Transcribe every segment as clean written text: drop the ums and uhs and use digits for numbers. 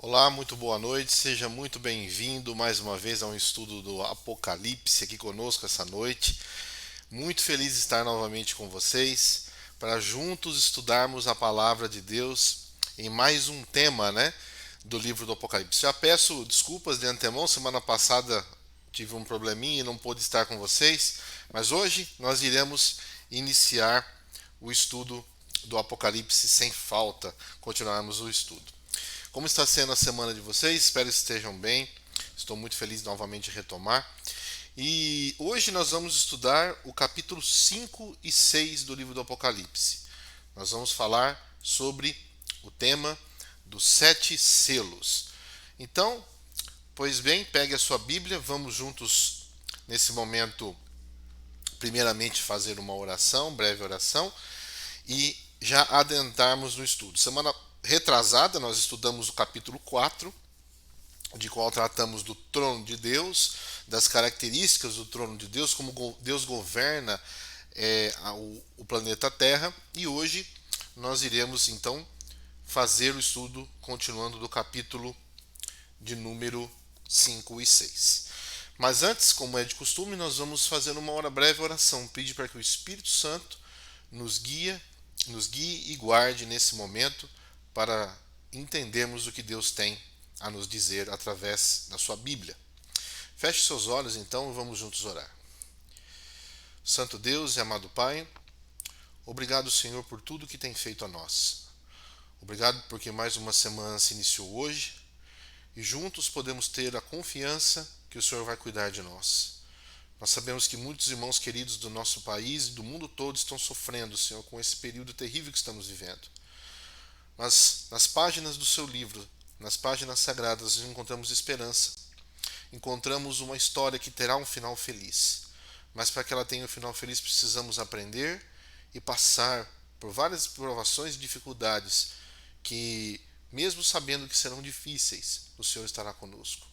Olá, muito boa noite, seja muito bem-vindo mais uma vez a um estudo do Apocalipse aqui conosco essa noite. Muito feliz de estar novamente com vocês para juntos estudarmos a palavra de Deus em mais um tema, do livro do Apocalipse. Já peço desculpas de antemão, semana passada tive um probleminha e não pude estar com vocês, mas hoje nós iremos iniciar o estudo do Apocalipse sem falta, continuarmos o estudo. Como está sendo a semana de vocês? Espero que estejam bem. Estou muito feliz de novamente retomar. E hoje nós vamos estudar o capítulo 5 e 6 do livro do Apocalipse. Nós vamos falar sobre o tema dos sete selos. Então, pois bem, pegue a sua Bíblia, vamos juntos nesse momento, primeiramente fazer uma oração, breve oração, e já adentrarmos no estudo. Semana retrasada nós estudamos o capítulo 4, de qual tratamos do trono de Deus, das características do trono de Deus, como Deus governa o planeta Terra, e hoje nós iremos então fazer o estudo continuando do capítulo de número 5 e 6. Mas antes, como é de costume, nós vamos fazer uma breve oração, pedir para que o Espírito Santo nos guie e guarde nesse momento para entendermos o que Deus tem a nos dizer através da sua Bíblia. Feche seus olhos então e vamos juntos orar. Santo Deus e amado Pai, obrigado, Senhor, por tudo que tem feito a nós. Obrigado porque mais uma semana se iniciou hoje e juntos podemos ter a confiança que o Senhor vai cuidar de nós. Nós sabemos que muitos irmãos queridos do nosso país e do mundo todo estão sofrendo, Senhor, com esse período terrível que estamos vivendo. Mas nas páginas do seu livro, nas páginas sagradas, nós encontramos esperança. Encontramos uma história que terá um final feliz. Mas para que ela tenha um final feliz, precisamos aprender e passar por várias provações e dificuldades que, mesmo sabendo que serão difíceis, o Senhor estará conosco.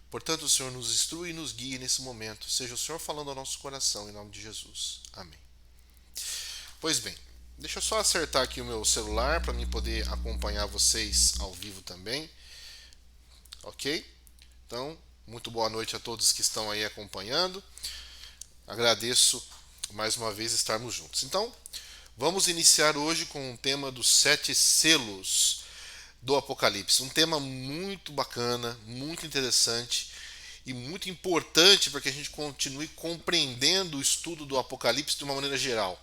Portanto, o Senhor nos instrui e nos guie nesse momento. Seja o Senhor falando ao nosso coração, em nome de Jesus. Amém. Pois bem, deixa eu só acertar aqui o meu celular para mim poder acompanhar vocês ao vivo também. Ok? Então, muito boa noite a todos que estão aí acompanhando. Agradeço mais uma vez estarmos juntos. Então, vamos iniciar hoje com o tema dos sete selos do Apocalipse. Um tema muito bacana, muito interessante e muito importante para que a gente continue compreendendo o estudo do Apocalipse de uma maneira geral.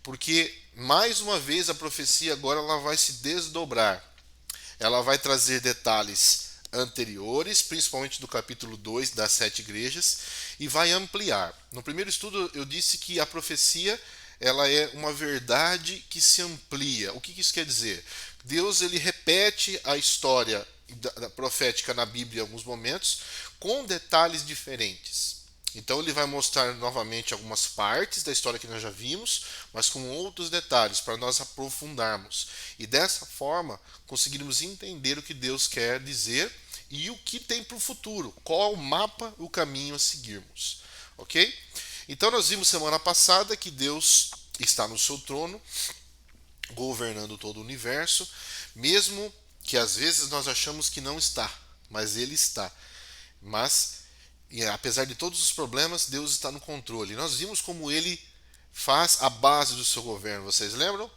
Porque, mais uma vez, a profecia agora ela vai se desdobrar. Ela vai trazer detalhes anteriores, principalmente do capítulo 2 das sete igrejas, e vai ampliar. No primeiro estudo eu disse que a profecia ela é uma verdade que se amplia. O que isso quer dizer? Deus ele repete a história da profética na Bíblia em alguns momentos com detalhes diferentes. Então ele vai mostrar novamente algumas partes da história que nós já vimos, mas com outros detalhes para nós aprofundarmos. E dessa forma conseguirmos entender o que Deus quer dizer e o que tem para o futuro, qual é o mapa, o caminho a seguirmos. Ok? Então nós vimos semana passada que Deus está no seu trono, governando todo o universo, mesmo que às vezes nós achamos que não está, mas Ele está. Mas apesar de todos os problemas, Deus está no controle. Nós vimos como Ele faz a base do seu governo. Vocês lembram?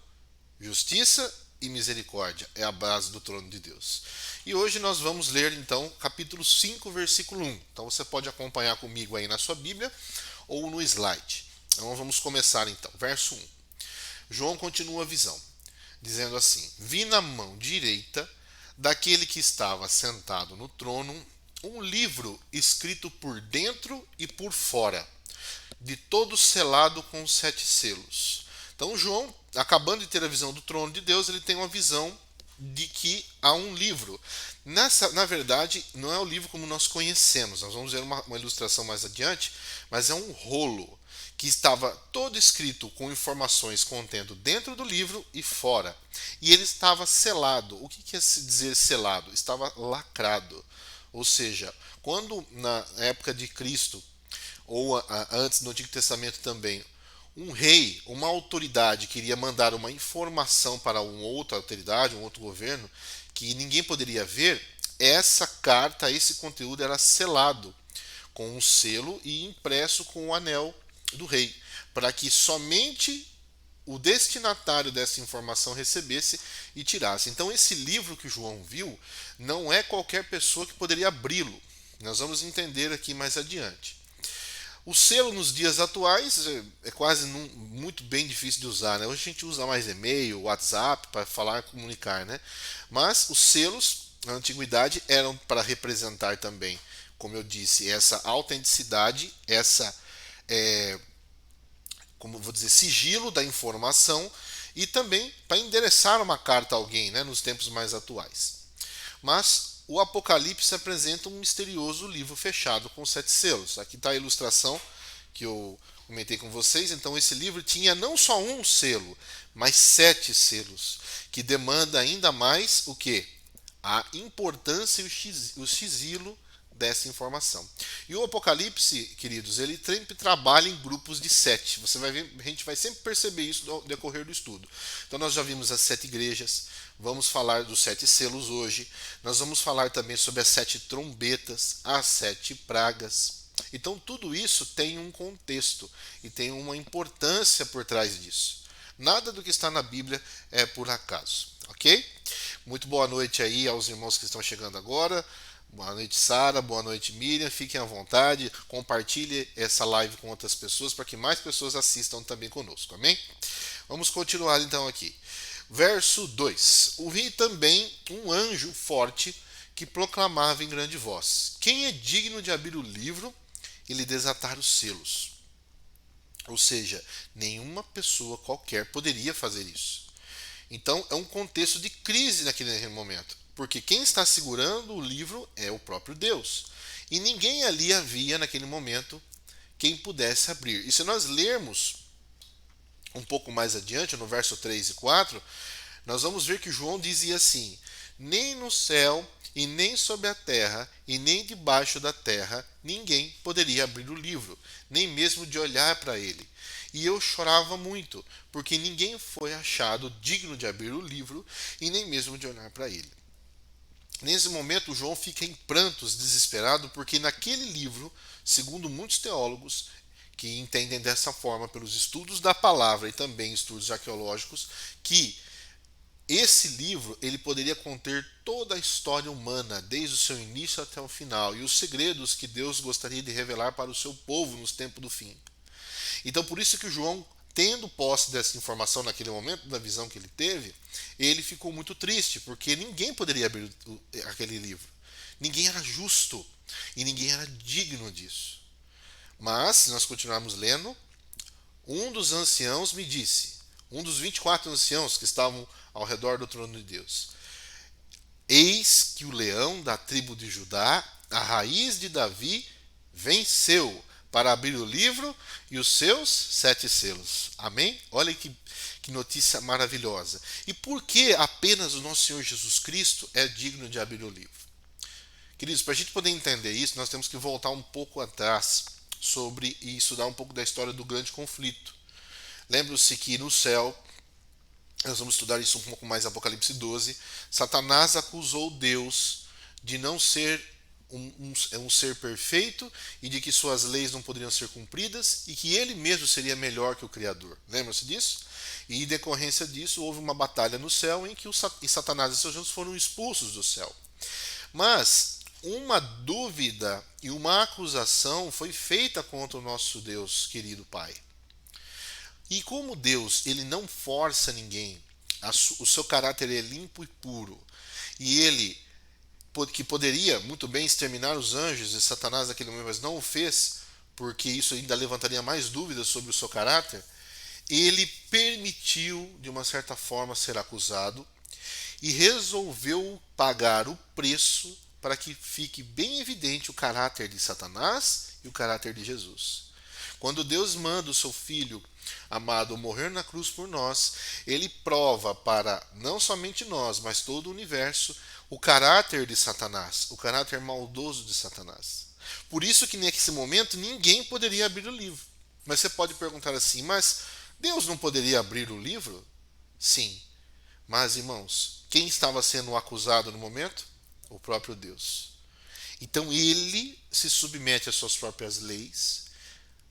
Justiça e misericórdia é a base do trono de Deus. E hoje nós vamos ler então capítulo 5, versículo 1. Então você pode acompanhar comigo aí na sua Bíblia ou no slide. Então vamos começar então. Verso 1. João continua a visão, dizendo assim: Vi na mão direita daquele que estava sentado no trono um livro escrito por dentro e por fora, de todo selado com os sete selos. Então João, acabando de ter a visão do trono de Deus, ele tem uma visão de que há um livro. Na verdade, não é o livro como nós conhecemos. Nós vamos ver uma ilustração mais adiante, mas é um rolo que estava todo escrito com informações contendo dentro do livro e fora. E ele estava selado. O que quer dizer selado? Estava lacrado. Ou seja, quando na época de Cristo, ou antes no Antigo Testamento também, um rei, uma autoridade queria mandar uma informação para uma outra autoridade, um outro governo, que ninguém poderia ver, essa carta, esse conteúdo era selado com um selo e impresso com o anel do rei, para que somente o destinatário dessa informação recebesse e tirasse. Então, esse livro que João viu não é qualquer pessoa que poderia abri-lo. Nós vamos entender aqui mais adiante. O selo nos dias atuais é quase muito bem difícil de usar, né? Hoje a gente usa mais e-mail, WhatsApp para falar e comunicar, né? Mas os selos na antiguidade eram para representar também, como eu disse, essa autenticidade, essa como vou dizer, sigilo da informação e também para endereçar uma carta a alguém, né, nos tempos mais atuais. Mas o Apocalipse apresenta um misterioso livro fechado com 7 selos. Aqui está a ilustração que eu comentei com vocês. Então esse livro tinha não só um selo, mas 7 selos, que demanda ainda mais o que? A importância e o sigilo dessa informação. E o Apocalipse, queridos, ele sempre trabalha em grupos de 7. Você vai ver, a gente vai sempre perceber isso no decorrer do estudo. Então nós já vimos as 7 igrejas, vamos falar dos 7 selos hoje, nós vamos falar também sobre as 7 trombetas, as 7 pragas. Então tudo isso tem um contexto e tem uma importância por trás disso. Nada do que está na Bíblia é por acaso, ok? Muito boa noite aí aos irmãos que estão chegando agora. Boa noite, Sara. Boa noite, Miriam. Fiquem à vontade. Compartilhe essa live com outras pessoas para que mais pessoas assistam também conosco. Amém? Vamos continuar então aqui. Verso 2. Ouvi também um anjo forte que proclamava em grande voz: Quem é digno de abrir o livro e lhe desatar os selos? Ou seja, nenhuma pessoa qualquer poderia fazer isso. Então é um contexto de crise naquele momento, porque quem está segurando o livro é o próprio Deus. E ninguém ali havia naquele momento quem pudesse abrir. E se nós lermos um pouco mais adiante, no verso 3 e 4, nós vamos ver que João dizia assim: Nem no céu, e nem sobre a terra, e nem debaixo da terra, ninguém poderia abrir o livro, nem mesmo de olhar para ele. E eu chorava muito, porque ninguém foi achado digno de abrir o livro, e nem mesmo de olhar para ele. Nesse momento, João fica em prantos, desesperado, porque naquele livro, segundo muitos teólogos, que entendem dessa forma pelos estudos da palavra e também estudos arqueológicos, que esse livro ele poderia conter toda a história humana, desde o seu início até o final, e os segredos que Deus gostaria de revelar para o seu povo nos tempos do fim. Então, por isso que João, tendo posse dessa informação naquele momento, da visão que ele teve, ele ficou muito triste, porque ninguém poderia abrir aquele livro. Ninguém era justo e ninguém era digno disso. Mas, se nós continuarmos lendo, um dos anciãos me disse, um dos 24 anciãos que estavam ao redor do trono de Deus: Eis que o leão da tribo de Judá, a raiz de Davi, venceu para abrir o livro e os seus 7 selos. Amém? Olha que notícia maravilhosa. E por que apenas o nosso Senhor Jesus Cristo é digno de abrir o livro? Queridos, para a gente poder entender isso, nós temos que voltar um pouco atrás sobre e estudar um pouco da história do grande conflito. Lembre-se que no céu, nós vamos estudar isso um pouco mais em Apocalipse 12, Satanás acusou Deus de não ser um ser perfeito e de que suas leis não poderiam ser cumpridas e que ele mesmo seria melhor que o Criador. Lembra-se disso? E em decorrência disso houve uma batalha no céu em que Satanás e seus anjos foram expulsos do céu. Mas uma dúvida e uma acusação foi feita contra o nosso Deus, querido Pai. E como Deus ele não força ninguém, o seu caráter é limpo e puro, e ele que poderia muito bem exterminar os anjos e Satanás naquele momento, mas não o fez, porque isso ainda levantaria mais dúvidas sobre o seu caráter, ele permitiu, de uma certa forma, ser acusado e resolveu pagar o preço para que fique bem evidente o caráter de Satanás e o caráter de Jesus. Quando Deus manda o seu Filho amado morrer na cruz por nós, ele prova para não somente nós, mas todo o universo, o caráter de Satanás, o caráter maldoso de Satanás. Por isso que nesse momento ninguém poderia abrir o livro. Mas você pode perguntar assim, mas Deus não poderia abrir o livro? Sim. Mas, irmãos, quem estava sendo acusado no momento? O próprio Deus. Então ele se submete às suas próprias leis,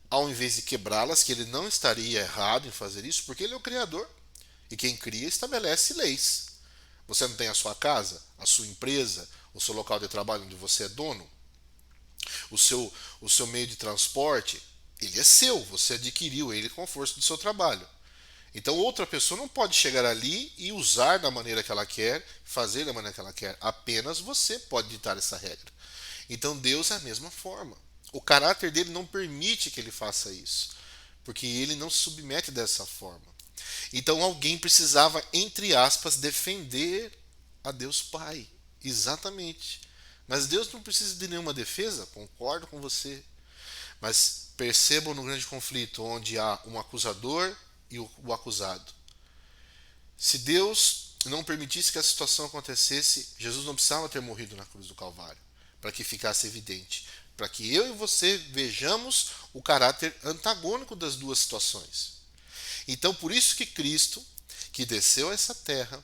ao invés de quebrá-las, que ele não estaria errado em fazer isso, porque ele é o Criador. E quem cria estabelece leis. Você não tem a sua casa, a sua empresa, o seu local de trabalho onde você é dono, o seu, o seu meio de transporte, ele é seu, você adquiriu ele com a força do seu trabalho. Então outra pessoa não pode chegar ali e usar da maneira que ela quer, fazer da maneira que ela quer. Apenas você pode ditar essa regra. Então Deus é a mesma forma. O caráter dele não permite que ele faça isso, porque ele não se submete dessa forma. Então alguém precisava, entre aspas, defender a Deus Pai. Exatamente. Mas Deus não precisa de nenhuma defesa, concordo com você. Mas percebam no grande conflito onde há um acusador e o acusado. Se Deus não permitisse que a situação acontecesse, Jesus não precisava ter morrido na cruz do Calvário, para que ficasse evidente, para que eu e você vejamos o caráter antagônico das duas situações. Então, por isso que Cristo, que desceu a essa terra,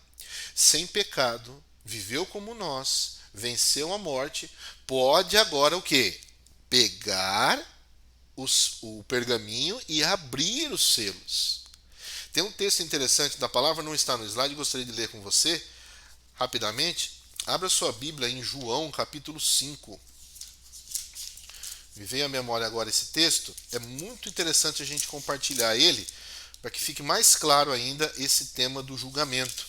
sem pecado, viveu como nós, venceu a morte, pode agora o quê? Pegar o pergaminho e abrir os selos. Tem um texto interessante da palavra, não está no slide, gostaria de ler com você, rapidamente. Abra sua Bíblia em João, capítulo 5. Me veio à memória agora esse texto. É muito interessante a gente compartilhar ele, para que fique mais claro ainda esse tema do julgamento.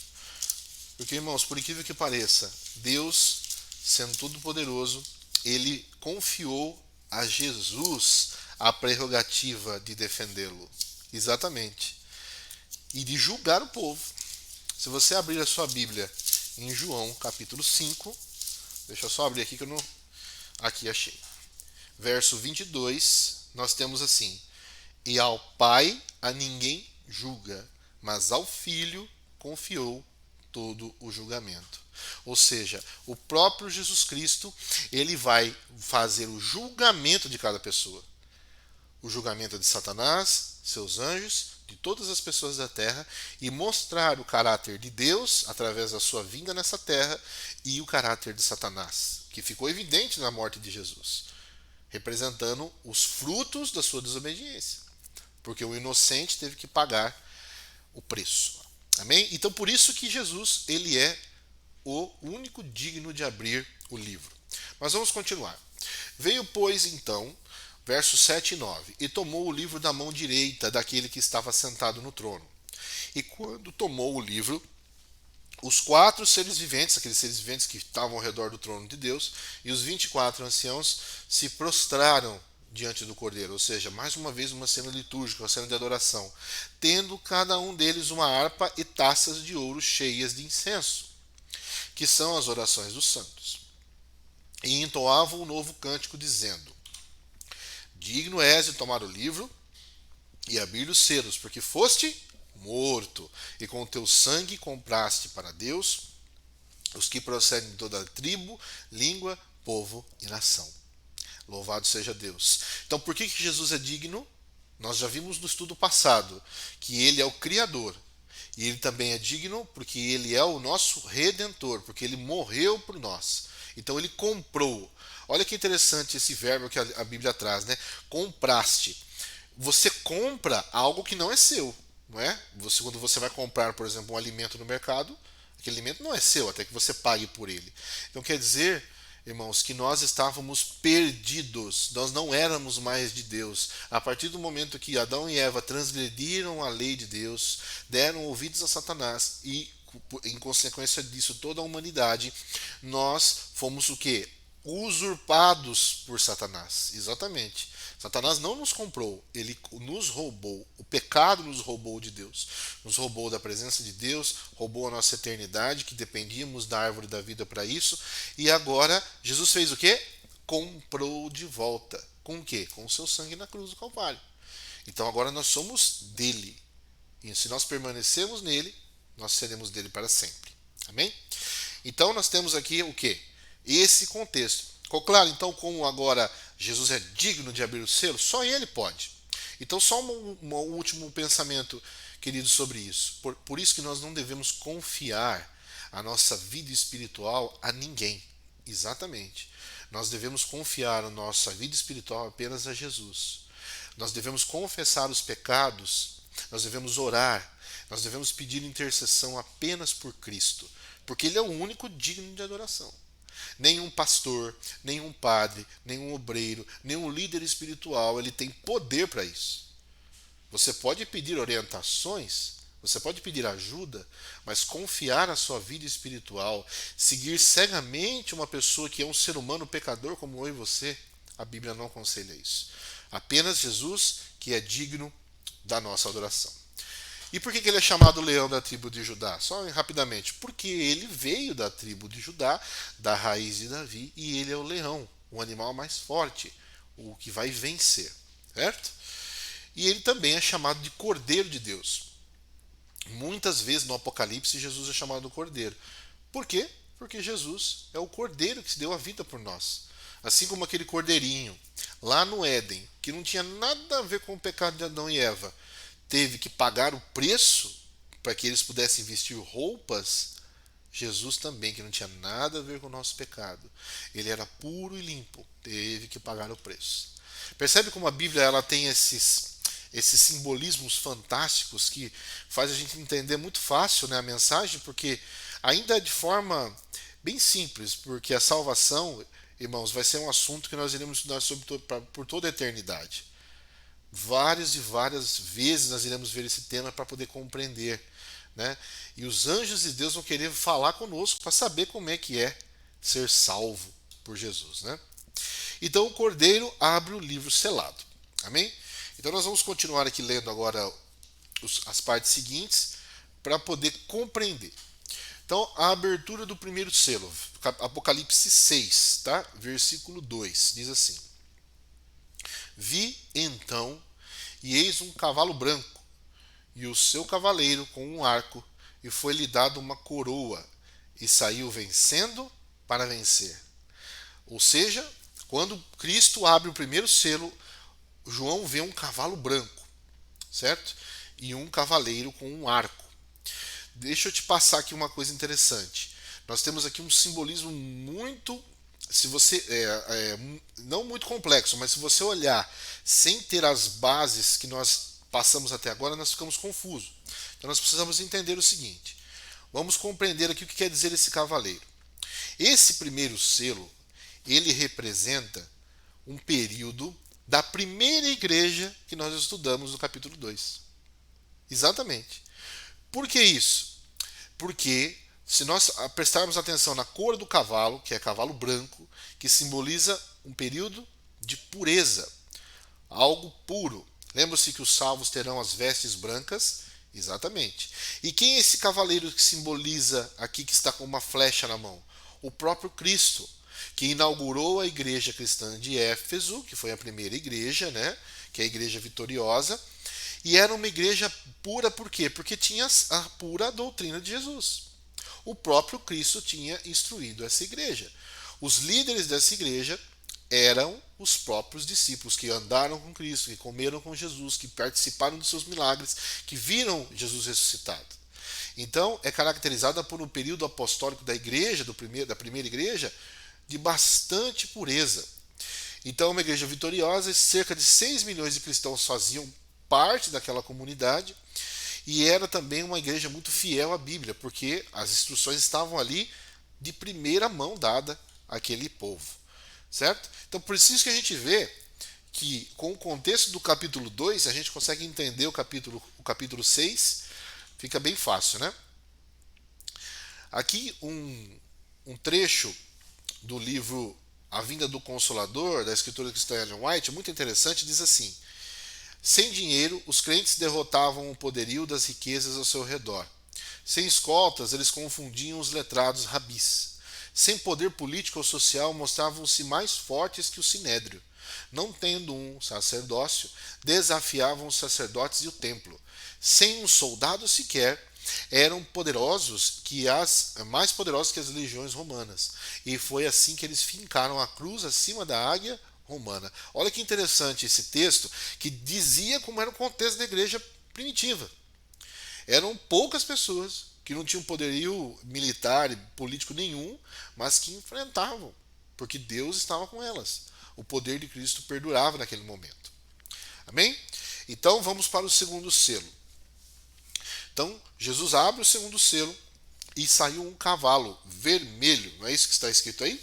Porque, irmãos, por incrível que pareça, Deus, sendo todo-poderoso, ele confiou a Jesus a prerrogativa de defendê-lo. Exatamente. E de julgar o povo. Se você abrir a sua Bíblia em João, capítulo 5, deixa eu só abrir aqui que eu não... Aqui achei. Verso 22, nós temos assim: E ao Pai a ninguém julga, mas ao Filho confiou todo o julgamento. Ou seja, o próprio Jesus Cristo, ele vai fazer o julgamento de cada pessoa. O julgamento de Satanás, seus anjos, de todas as pessoas da terra, e mostrar o caráter de Deus através da sua vinda nessa terra e o caráter de Satanás, que ficou evidente na morte de Jesus, representando os frutos da sua desobediência, porque o inocente teve que pagar o preço. Amém? Então por isso que Jesus, ele é o único digno de abrir o livro. Mas vamos continuar. Veio, pois, então, versos 7 e 9, e tomou o livro da mão direita daquele que estava sentado no trono. E quando tomou o livro, os 4 seres viventes, aqueles seres viventes que estavam ao redor do trono de Deus, e os 24 anciãos se prostraram diante do Cordeiro, ou seja, mais uma vez uma cena litúrgica, uma cena de adoração, tendo cada um deles uma harpa e taças de ouro cheias de incenso, que são as orações dos santos. E entoavam um novo cântico, dizendo: Digno és de tomar o livro e abrir os selos, porque foste morto, e com o teu sangue compraste para Deus os que procedem de toda a tribo, língua, povo e nação. Louvado seja Deus. Então, por que Jesus é digno? Nós já vimos no estudo passado que ele é o Criador. E ele também é digno porque ele é o nosso Redentor, porque ele morreu por nós. Então ele comprou. Olha que interessante esse verbo que a Bíblia traz, né? Compraste. Você compra algo que não é seu, não é? Quando você vai comprar, por exemplo, um alimento no mercado, aquele alimento não é seu, até que você pague por ele. Então quer dizer, irmãos, que nós estávamos perdidos, nós não éramos mais de Deus. A partir do momento que Adão e Eva transgrediram a lei de Deus, deram ouvidos a Satanás e, em consequência disso, toda a humanidade, nós fomos o quê? Usurpados por Satanás. Exatamente. Satanás não nos comprou, ele nos roubou. O pecado nos roubou de Deus. Nos roubou da presença de Deus, roubou a nossa eternidade, que dependíamos da árvore da vida para isso. E agora, Jesus fez o quê? Comprou de volta. Com o quê? Com o seu sangue na cruz do Calvário. Então agora nós somos dele. E se nós permanecemos nele, nós seremos dele para sempre. Amém? Então nós temos aqui o quê? Esse contexto. Ficou claro, então, como agora Jesus é digno de abrir o selo? Só ele pode. Então, só um último pensamento, querido, sobre isso. Por isso que nós não devemos confiar a nossa vida espiritual a ninguém. Exatamente. Nós devemos confiar a nossa vida espiritual apenas a Jesus. Nós devemos confessar os pecados, nós devemos orar, nós devemos pedir intercessão apenas por Cristo, porque Ele é o único digno de adoração. Nenhum pastor, nenhum padre, nenhum obreiro, nenhum líder espiritual, ele tem poder para isso. Você pode pedir orientações, você pode pedir ajuda, mas confiar a sua vida espiritual, seguir cegamente uma pessoa que é um ser humano pecador como eu e você, a Bíblia não aconselha isso. Apenas Jesus que é digno da nossa adoração. E por que ele é chamado leão da tribo de Judá? Só rapidamente. Porque ele veio da tribo de Judá, da raiz de Davi, e ele é o leão, o animal mais forte, o que vai vencer. Certo? E ele também é chamado de Cordeiro de Deus. Muitas vezes no Apocalipse Jesus é chamado de Cordeiro. Por quê? Porque Jesus é o Cordeiro que se deu a vida por nós. Assim como aquele cordeirinho lá no Éden, que não tinha nada a ver com o pecado de Adão e Eva, teve que pagar o preço para que eles pudessem vestir roupas, Jesus também, que não tinha nada a ver com o nosso pecado, ele era puro e limpo, teve que pagar o preço. Percebe como a Bíblia ela tem esses simbolismos fantásticos que faz a gente entender muito fácil, né, a mensagem, porque ainda de forma bem simples, porque a salvação, irmãos, vai ser um assunto que nós iremos estudar por toda a eternidade. Várias e várias vezes nós iremos ver esse tema para poder compreender, né? E os anjos de Deus vão querer falar conosco para saber como é que é ser salvo por Jesus, né? Então o Cordeiro abre o livro selado. Amém? Então nós vamos continuar aqui lendo agora as partes seguintes para poder compreender. Então a abertura do primeiro selo, Apocalipse 6, tá? Versículo 2, diz assim: Vi então, e eis um cavalo branco, e o seu cavaleiro com um arco, e foi-lhe dado uma coroa, e saiu vencendo para vencer. Ou seja, quando Cristo abre o primeiro selo, João vê um cavalo branco, certo? E um cavaleiro com um arco. Deixa eu te passar aqui uma coisa interessante. Nós temos aqui um simbolismo muito, se você não muito complexo, mas se você olhar sem ter as bases que nós passamos até agora, nós ficamos confusos. Então nós precisamos entender o seguinte. Vamos compreender aqui o que quer dizer esse cavaleiro. Esse primeiro selo, ele representa um período da primeira igreja que nós estudamos no capítulo 2. Exatamente. Por que isso? Porque se nós prestarmos atenção na cor do cavalo, que é cavalo branco, que simboliza um período de pureza, algo puro. Lembra-se que os salvos terão as vestes brancas? Exatamente. E quem é esse cavaleiro que simboliza aqui, que está com uma flecha na mão? O próprio Cristo, que inaugurou a igreja cristã de Éfeso, que foi a primeira igreja, né? Que é a igreja vitoriosa. E era uma igreja pura por quê? Porque tinha a pura doutrina de Jesus. O próprio Cristo tinha instruído essa igreja. Os líderes dessa igreja eram os próprios discípulos que andaram com Cristo, que comeram com Jesus, que participaram dos seus milagres, que viram Jesus ressuscitado. Então, é caracterizada por um período apostólico da igreja, da primeira igreja, de bastante pureza. Então, uma igreja vitoriosa, cerca de 6 milhões de cristãos faziam parte daquela comunidade, e era também uma igreja muito fiel à Bíblia, porque as instruções estavam ali de primeira mão dada àquele povo. Certo? Então, por isso que a gente vê que, com o contexto do capítulo 2, a gente consegue entender o capítulo 6, fica bem fácil, né? Aqui um trecho do livro A Vinda do Consolador, da escritora cristã Ellen White, muito interessante, diz assim: sem dinheiro, os crentes derrotavam o poderio das riquezas ao seu redor. Sem escoltas, eles confundiam os letrados rabis. Sem poder político ou social, mostravam-se mais fortes que o sinédrio. Não tendo um sacerdócio, desafiavam os sacerdotes e o templo. Sem um soldado sequer, eram mais poderosos que as legiões romanas. E foi assim que eles fincaram a cruz acima da águia romana. Olha que interessante esse texto, que dizia como era o contexto da igreja primitiva. Eram poucas pessoas que não tinham poderio militar e político nenhum, mas que enfrentavam, porque Deus estava com elas. O poder de Cristo perdurava naquele momento. Amém? Então vamos para o segundo selo. Então Jesus abre o segundo selo e saiu um cavalo vermelho. Não é isso que está escrito aí?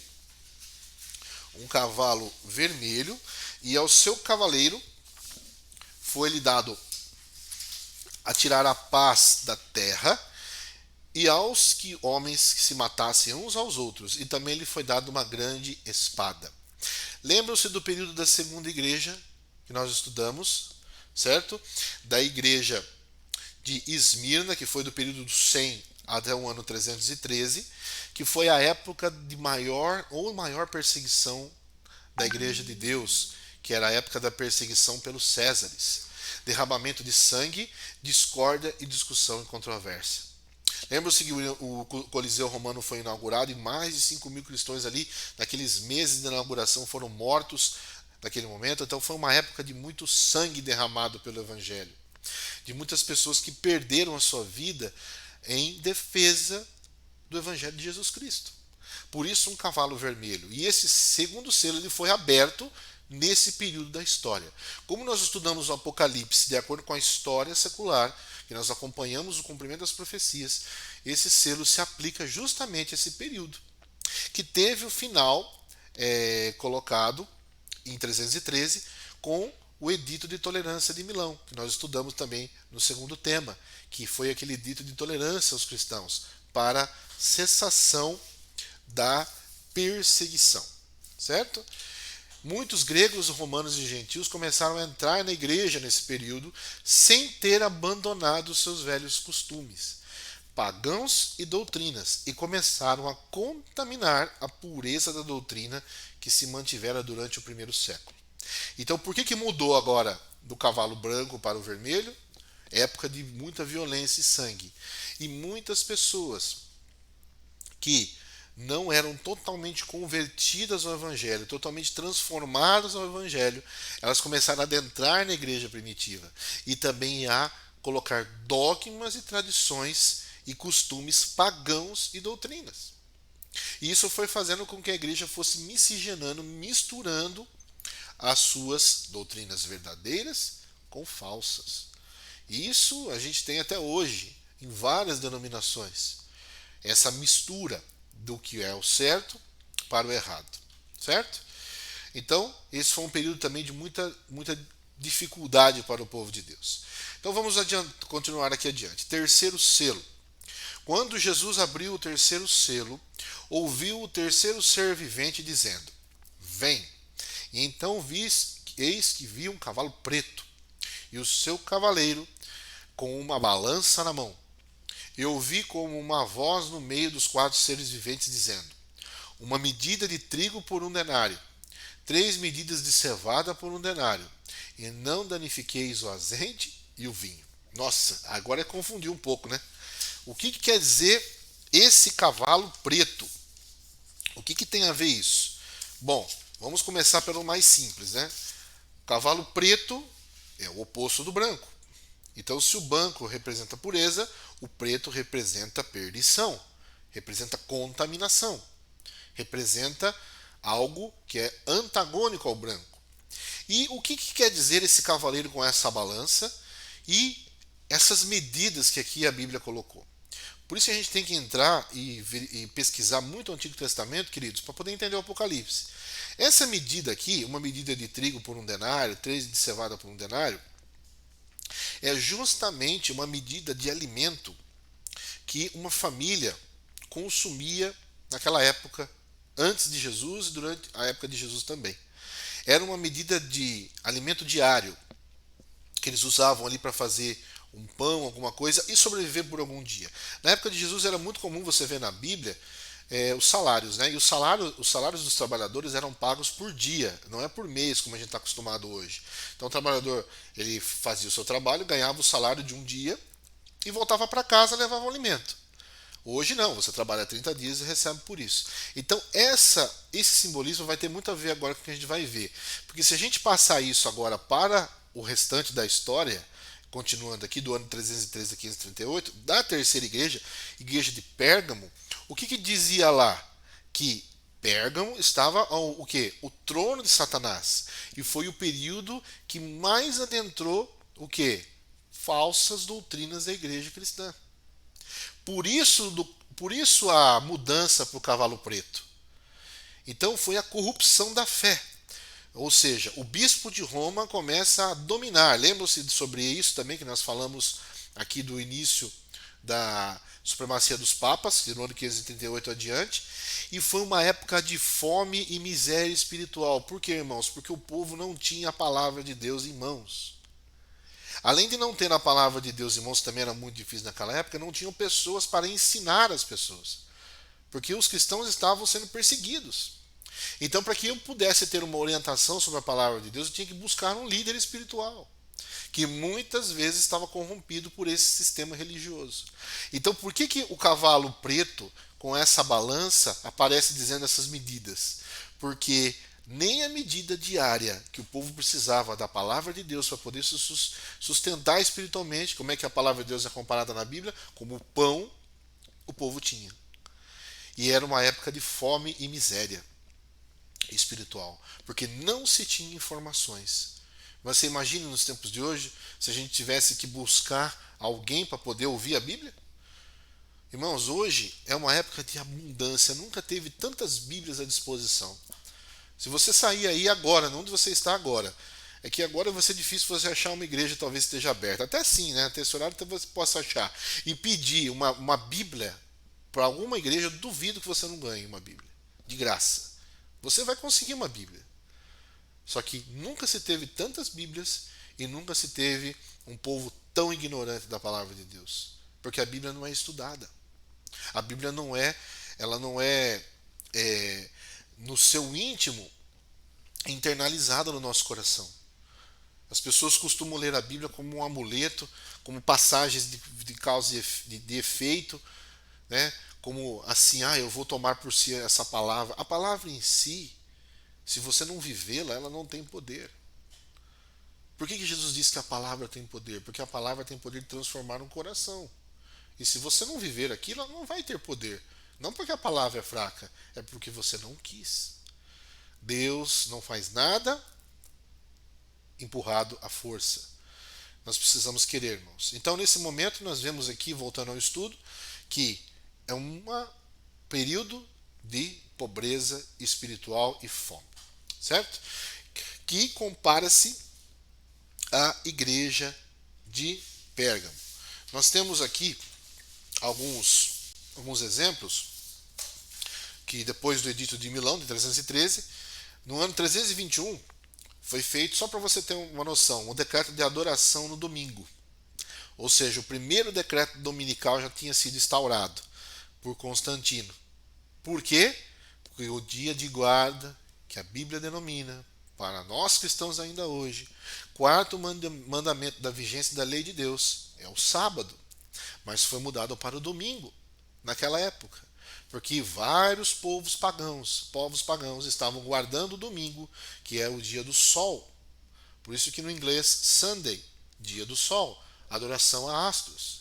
Um cavalo vermelho, e ao seu cavaleiro foi-lhe dado a tirar a paz da terra, e aos homens que se matassem uns aos outros, e também lhe foi dada uma grande espada. Lembram-se do período da segunda igreja que nós estudamos, certo? Da igreja de Esmirna, que foi do período do 100 até o ano 313, que foi a época de maior perseguição da igreja de Deus, que era a época da perseguição pelos Césares. Derramamento de sangue, discórdia e discussão e controvérsia. Lembra-se que o Coliseu Romano foi inaugurado e mais de 5.000 cristãos ali, naqueles meses de inauguração, foram mortos naquele momento. Então foi uma época de muito sangue derramado pelo Evangelho, de muitas pessoas que perderam a sua vida em defesa do Evangelho de Jesus Cristo. Por isso um cavalo vermelho. E esse segundo selo ele foi aberto nesse período da história. Como nós estudamos o Apocalipse de acordo com a história secular, que nós acompanhamos o cumprimento das profecias, esse selo se aplica justamente a esse período, que teve o final colocado em 313 com o Edito de Tolerância de Milão, que nós estudamos também no segundo tema, que foi aquele edito de tolerância aos cristãos para cessação da perseguição, certo? Muitos gregos, romanos e gentios começaram a entrar na igreja nesse período sem ter abandonado os seus velhos costumes, pagãos e doutrinas, e começaram a contaminar a pureza da doutrina que se mantivera durante o primeiro século. Então, por que mudou agora do cavalo branco para o vermelho? Época de muita violência e sangue. E muitas pessoas que não eram totalmente convertidas ao Evangelho, totalmente transformadas ao Evangelho, elas começaram a adentrar na igreja primitiva e também a colocar dogmas e tradições e costumes pagãos e doutrinas. E isso foi fazendo com que a igreja fosse miscigenando, misturando as suas doutrinas verdadeiras com falsas. E isso a gente tem até hoje em várias denominações. Essa mistura do que é o certo para o errado, certo? Então, esse foi um período também de muita dificuldade para o povo de Deus. Então vamos continuar aqui adiante. Terceiro selo. Quando Jesus abriu o terceiro selo, ouviu o terceiro ser vivente dizendo: Vem. E então eis que vi um cavalo preto, e o seu cavaleiro com uma balança na mão. Eu ouvi como uma voz no meio dos quatro seres viventes dizendo: uma medida de trigo por 1 denário, 3 medidas de cevada por 1 denário, e não danifiqueis o azeite e o vinho. Nossa, agora confundiu um pouco, né? O que quer dizer esse cavalo preto? O que tem a ver isso? Bom, vamos começar pelo mais simples, né? O cavalo preto é o oposto do branco. Então, se o branco representa pureza, o preto representa perdição, representa contaminação, representa algo que é antagônico ao branco. E o que quer dizer esse cavaleiro com essa balança e essas medidas que aqui a Bíblia colocou? Por isso a gente tem que entrar e pesquisar muito o Antigo Testamento, queridos, para poder entender o Apocalipse. Essa medida aqui, uma medida de trigo por 1 denário, 3 de cevada por 1 denário, é justamente uma medida de alimento que uma família consumia naquela época, antes de Jesus e durante a época de Jesus também. Era uma medida de alimento diário que eles usavam ali para fazer um pão, alguma coisa, e sobreviver por algum dia. Na época de Jesus era muito comum você ver na Bíblia os salários, né? E os salários dos trabalhadores eram pagos por dia, não é por mês, como a gente está acostumado hoje. Então o trabalhador ele fazia o seu trabalho, ganhava o salário de um dia e voltava para casa, levava o alimento. Hoje não, você trabalha 30 dias e recebe por isso. Então esse simbolismo vai ter muito a ver agora com o que a gente vai ver. Porque se a gente passar isso agora para o restante da história, continuando aqui do ano 313 a 538, da terceira igreja, igreja de Pérgamo, o que dizia lá? Que Pérgamo estava o quê? O trono de Satanás. E foi o período que mais adentrou o quê? Falsas doutrinas da igreja cristã. Por isso a mudança para o cavalo preto. Então foi a corrupção da fé. Ou seja, o bispo de Roma começa a dominar. Lembram-se sobre isso também, que nós falamos aqui do início da supremacia dos papas, do ano 538 adiante. E foi uma época de fome e miséria espiritual. Por quê, irmãos? Porque o povo não tinha a palavra de Deus em mãos. Além de não ter a palavra de Deus em mãos, também era muito difícil naquela época, não tinham pessoas para ensinar as pessoas. Porque os cristãos estavam sendo perseguidos. Então, para que eu pudesse ter uma orientação sobre a palavra de Deus, eu tinha que buscar um líder espiritual, que muitas vezes estava corrompido por esse sistema religioso. Então, por que o cavalo preto, com essa balança, aparece dizendo essas medidas? Porque nem a medida diária que o povo precisava da palavra de Deus para poder se sustentar espiritualmente, como é que a palavra de Deus é comparada na Bíblia? Como pão, o povo tinha. E era uma época de fome e miséria espiritual, porque não se tinha informações. Mas você imagina nos tempos de hoje, se a gente tivesse que buscar alguém para poder ouvir a Bíblia? Irmãos, hoje é uma época de abundância, nunca teve tantas Bíblias à disposição. Se você sair aí agora, onde você está agora, é que agora vai ser difícil você achar uma igreja talvez esteja aberta. Até assim, né? Até esse horário talvez você possa achar. E pedir uma Bíblia para alguma igreja, eu duvido que você não ganhe uma Bíblia. De graça. Você vai conseguir uma Bíblia. Só que nunca se teve tantas Bíblias e nunca se teve um povo tão ignorante da palavra de Deus. Porque a Bíblia não é estudada. A Bíblia ela não é no seu íntimo internalizada no nosso coração. As pessoas costumam ler a Bíblia como um amuleto, como passagens de causa e de efeito, né? Como assim, eu vou tomar por si essa palavra. A palavra em si, se você não vivê-la, ela não tem poder. Por que Jesus disse que a palavra tem poder? Porque a palavra tem poder de transformar um coração. E se você não viver aquilo, ela não vai ter poder. Não porque a palavra é fraca, é porque você não quis. Deus não faz nada empurrado à força. Nós precisamos querer, irmãos. Então, nesse momento, nós vemos aqui, voltando ao estudo, que é um período de pobreza espiritual e fome, certo? Que compara-se à igreja de Pérgamo. Nós temos aqui alguns exemplos que depois do Edito de Milão, de 313, no ano 321, foi feito, só para você ter uma noção, o decreto de adoração no domingo. Ou seja, o primeiro decreto dominical já tinha sido instaurado por Constantino. Por quê? Porque o dia de guarda, que a Bíblia denomina, para nós cristãos ainda hoje, quarto mandamento da vigência da lei de Deus, é o sábado. Mas foi mudado para o domingo, naquela época. Porque vários povos pagãos estavam guardando o domingo, que é o dia do sol. Por isso que no inglês, Sunday, dia do sol, adoração a astros.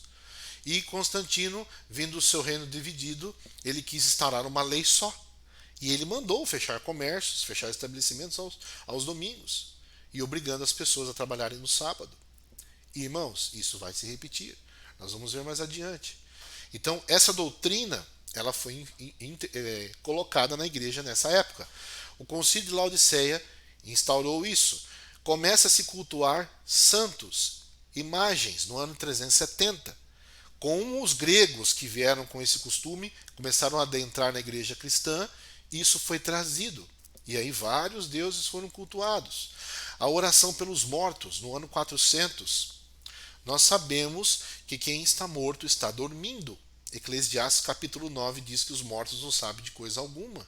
E Constantino, vindo do seu reino dividido, ele quis instaurar uma lei só. E ele mandou fechar comércios, fechar estabelecimentos aos domingos. E obrigando as pessoas a trabalharem no sábado. E, irmãos, isso vai se repetir. Nós vamos ver mais adiante. Então, essa doutrina, ela foi colocada na igreja nessa época. O Concílio de Laodiceia instaurou isso. Começa a se cultuar santos, imagens, no ano 370. Com os gregos que vieram com esse costume, começaram a adentrar na igreja cristã, isso foi trazido. E aí vários deuses foram cultuados. A oração pelos mortos, no ano 400, nós sabemos que quem está morto está dormindo. Eclesiastes capítulo 9 diz que os mortos não sabem de coisa alguma.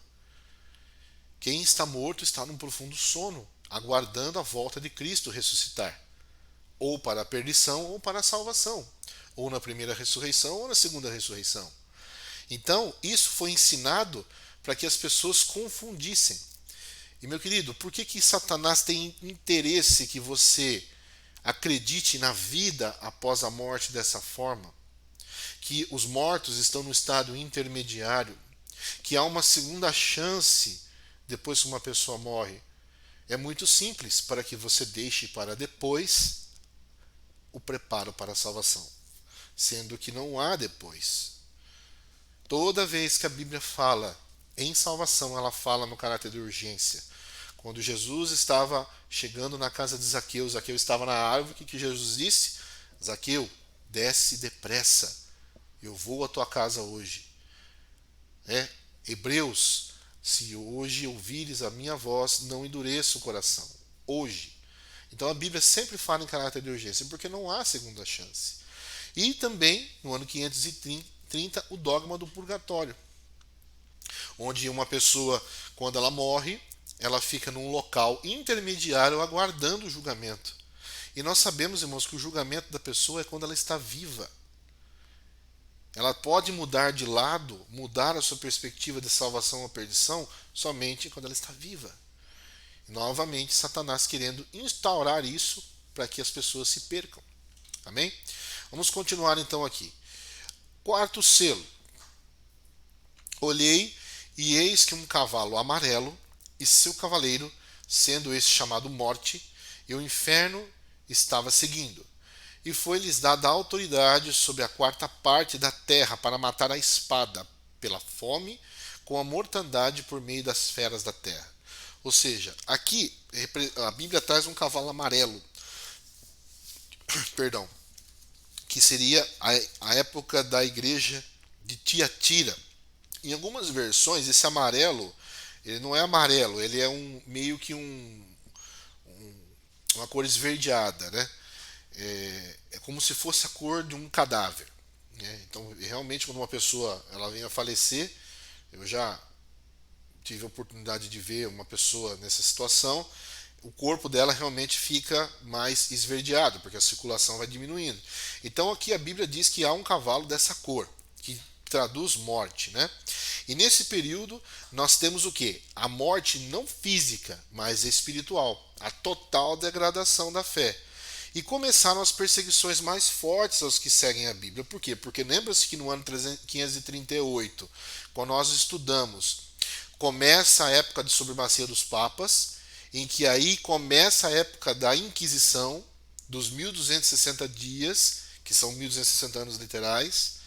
Quem está morto está num profundo sono, aguardando a volta de Cristo ressuscitar. Ou para a perdição ou para a salvação. Ou na primeira ressurreição ou na segunda ressurreição. Então, isso foi ensinado para que as pessoas confundissem. E meu querido, por que que Satanás tem interesse que você acredite na vida após a morte dessa forma? Que os mortos estão no estado intermediário, que há uma segunda chance depois que uma pessoa morre. É muito simples, para que você deixe para depois o preparo para a salvação, sendo que não há depois. Toda vez que a Bíblia fala em salvação, ela fala no caráter de urgência. Quando Jesus estava chegando na casa de Zaqueu, Zaqueu estava na árvore, o que Jesus disse? Zaqueu, desce depressa, eu vou à tua casa hoje. Hebreus, se hoje ouvires a minha voz, não endureça o coração. Hoje. Então a Bíblia sempre fala em caráter de urgência, porque não há segunda chance. E também, no ano 530, o dogma do purgatório, onde uma pessoa, quando ela morre, ela fica num local intermediário aguardando o julgamento. E nós sabemos, irmãos, que o julgamento da pessoa é quando ela está viva. Ela pode mudar de lado, mudar a sua perspectiva de salvação ou perdição, somente quando ela está viva. E, novamente, Satanás querendo instaurar isso para que as pessoas se percam. Amém? Vamos continuar então aqui. Quarto selo. Olhei e eis que um cavalo amarelo e seu cavaleiro, sendo esse chamado Morte, e o inferno estava seguindo. E foi-lhes dada a autoridade sobre a quarta parte da terra para matar a espada, pela fome, com a mortandade por meio das feras da terra. Ou seja, aqui a Bíblia traz um cavalo amarelo, perdão, que seria a época da igreja de Tiatira. Em algumas versões, esse amarelo, ele não é amarelo, ele é meio que uma cor esverdeada, né? É como se fosse a cor de um cadáver, né? Então, realmente, quando uma pessoa ela vem a falecer, eu já tive a oportunidade de ver uma pessoa nessa situação, o corpo dela realmente fica mais esverdeado, porque a circulação vai diminuindo. Então aqui a Bíblia diz que há um cavalo dessa cor, que traduz morte, né? E nesse período nós temos o que? A morte não física, mas espiritual, a total degradação da fé. E começaram as perseguições mais fortes aos que seguem a Bíblia. Por quê? Porque lembra-se que no ano 538, quando nós estudamos, começa a época de supremacia dos papas, em que aí começa a época da Inquisição, dos 1260 dias, que são 1260 anos literais,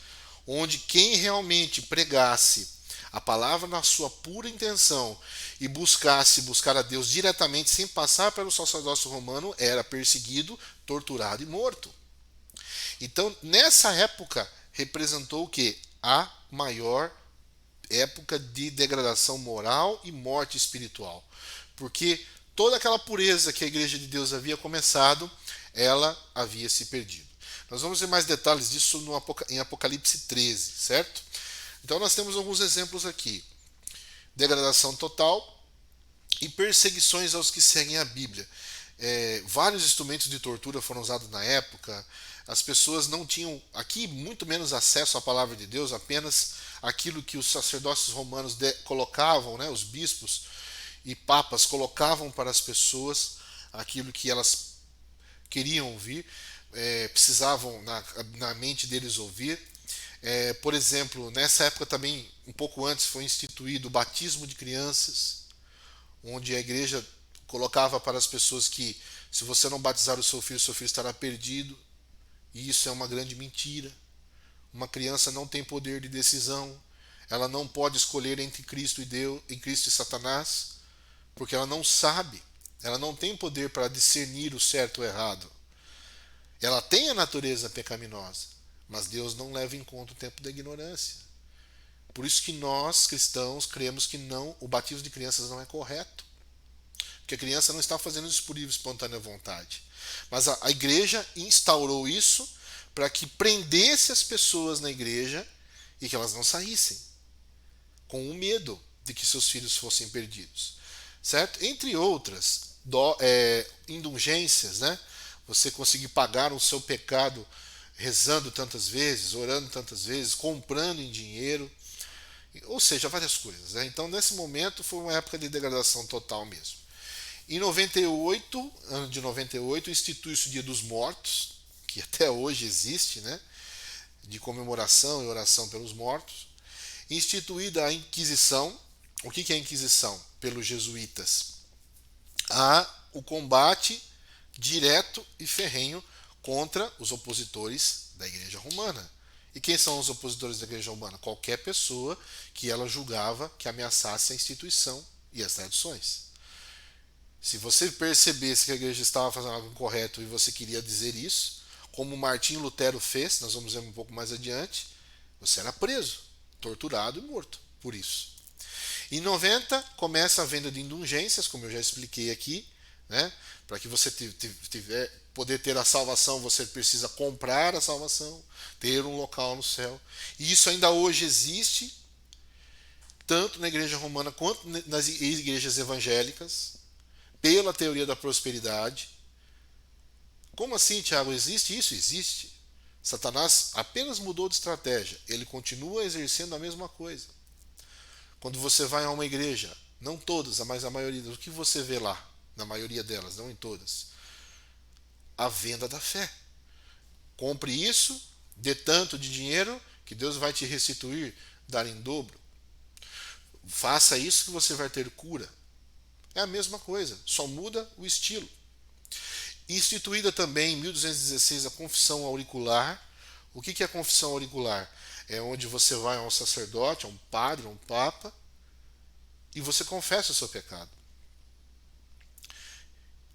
onde quem realmente pregasse a palavra na sua pura intenção e buscar a Deus diretamente, sem passar pelo sacerdócio romano, era perseguido, torturado e morto. Então, nessa época, representou o que? A maior época de degradação moral e morte espiritual. Porque toda aquela pureza que a igreja de Deus havia começado, ela havia se perdido. Nós vamos ver mais detalhes disso em Apocalipse 13, certo? Então nós temos alguns exemplos aqui. Degradação total e perseguições aos que seguem a Bíblia. Vários instrumentos de tortura foram usados na época. As pessoas não tinham aqui muito menos acesso à palavra de Deus, apenas aquilo que os sacerdócios romanos colocavam, né, os bispos e papas colocavam para as pessoas aquilo que elas queriam ouvir, precisavam na mente deles ouvir. Por exemplo, nessa época também, um pouco antes, foi instituído o batismo de crianças, onde a igreja colocava para as pessoas que se você não batizar o seu filho estará perdido. E isso é uma grande mentira. Uma criança não tem poder de decisão. Ela não pode escolher entre Cristo e Deus, em Cristo e Satanás, porque ela não sabe. Ela não tem poder para discernir o certo ou o errado. Ela tem a natureza pecaminosa, mas Deus não leva em conta o tempo da ignorância. Por isso que nós, cristãos, cremos que o batismo de crianças não é correto. Porque a criança não está fazendo isso por livre e espontânea vontade. Mas a igreja instaurou isso para que prendesse as pessoas na igreja e que elas não saíssem, com o medo de que seus filhos fossem perdidos. Certo? Entre outras, indulgências, né? Você conseguir pagar o seu pecado rezando tantas vezes, orando tantas vezes, comprando em dinheiro. ou seja, várias coisas, né? Então, nesse momento, foi uma época de degradação total mesmo. Em 98, ano de 98, institui-se o Dia dos Mortos, que até hoje existe, né? De comemoração e oração pelos mortos. Instituída a Inquisição. O que é a Inquisição? Pelos jesuítas. O combate direto e ferrenho contra os opositores da Igreja Romana. E quem são os opositores da Igreja Romana? Qualquer pessoa que ela julgava que ameaçasse a instituição e as tradições. Se você percebesse que a igreja estava fazendo algo incorreto e você queria dizer isso, como Martim Lutero fez, nós vamos ver um pouco mais adiante, você era preso, torturado e morto por isso. Em 90 começa a venda de indulgências, como eu já expliquei aqui, né? Para que você poder ter a salvação, você precisa comprar a salvação, ter um local no céu. E isso ainda hoje existe, tanto na igreja romana quanto nas igrejas evangélicas, pela teoria da prosperidade. Como assim, Tiago? Existe isso? Existe. Satanás apenas mudou de estratégia. Ele continua exercendo a mesma coisa. Quando você vai a uma igreja, não todas, mas a maioria, o que você vê lá? Na maioria delas, não em todas. A venda da fé. Compre isso, dê tanto de dinheiro, que Deus vai te restituir, dar em dobro. Faça isso que você vai ter cura. É a mesma coisa, só muda o estilo. Instituída também em 1216 a confissão auricular. O que é a confissão auricular? É onde você vai a um sacerdote, a um padre, a um papa, e você confessa o seu pecado.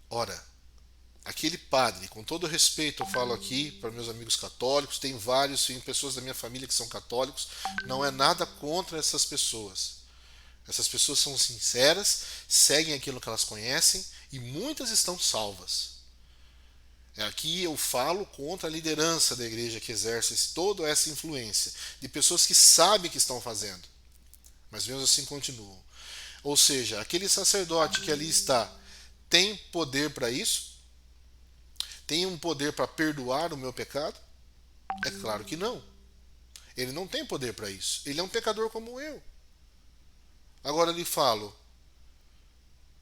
Ora, aquele padre, com todo respeito eu falo aqui para meus amigos católicos, tem vários, tem pessoas da minha família que são católicos, não é nada contra essas pessoas. Essas pessoas são sinceras, seguem aquilo que elas conhecem e muitas estão salvas. Aqui eu falo contra a liderança da igreja que exerce toda essa influência, de pessoas que sabem que estão fazendo, mas mesmo assim continuam. Ou seja, aquele sacerdote que ali está tem poder para isso? Tem um poder para perdoar o meu pecado? É claro que não. Ele não tem poder para isso. Ele é um pecador como eu. Agora lhe falo,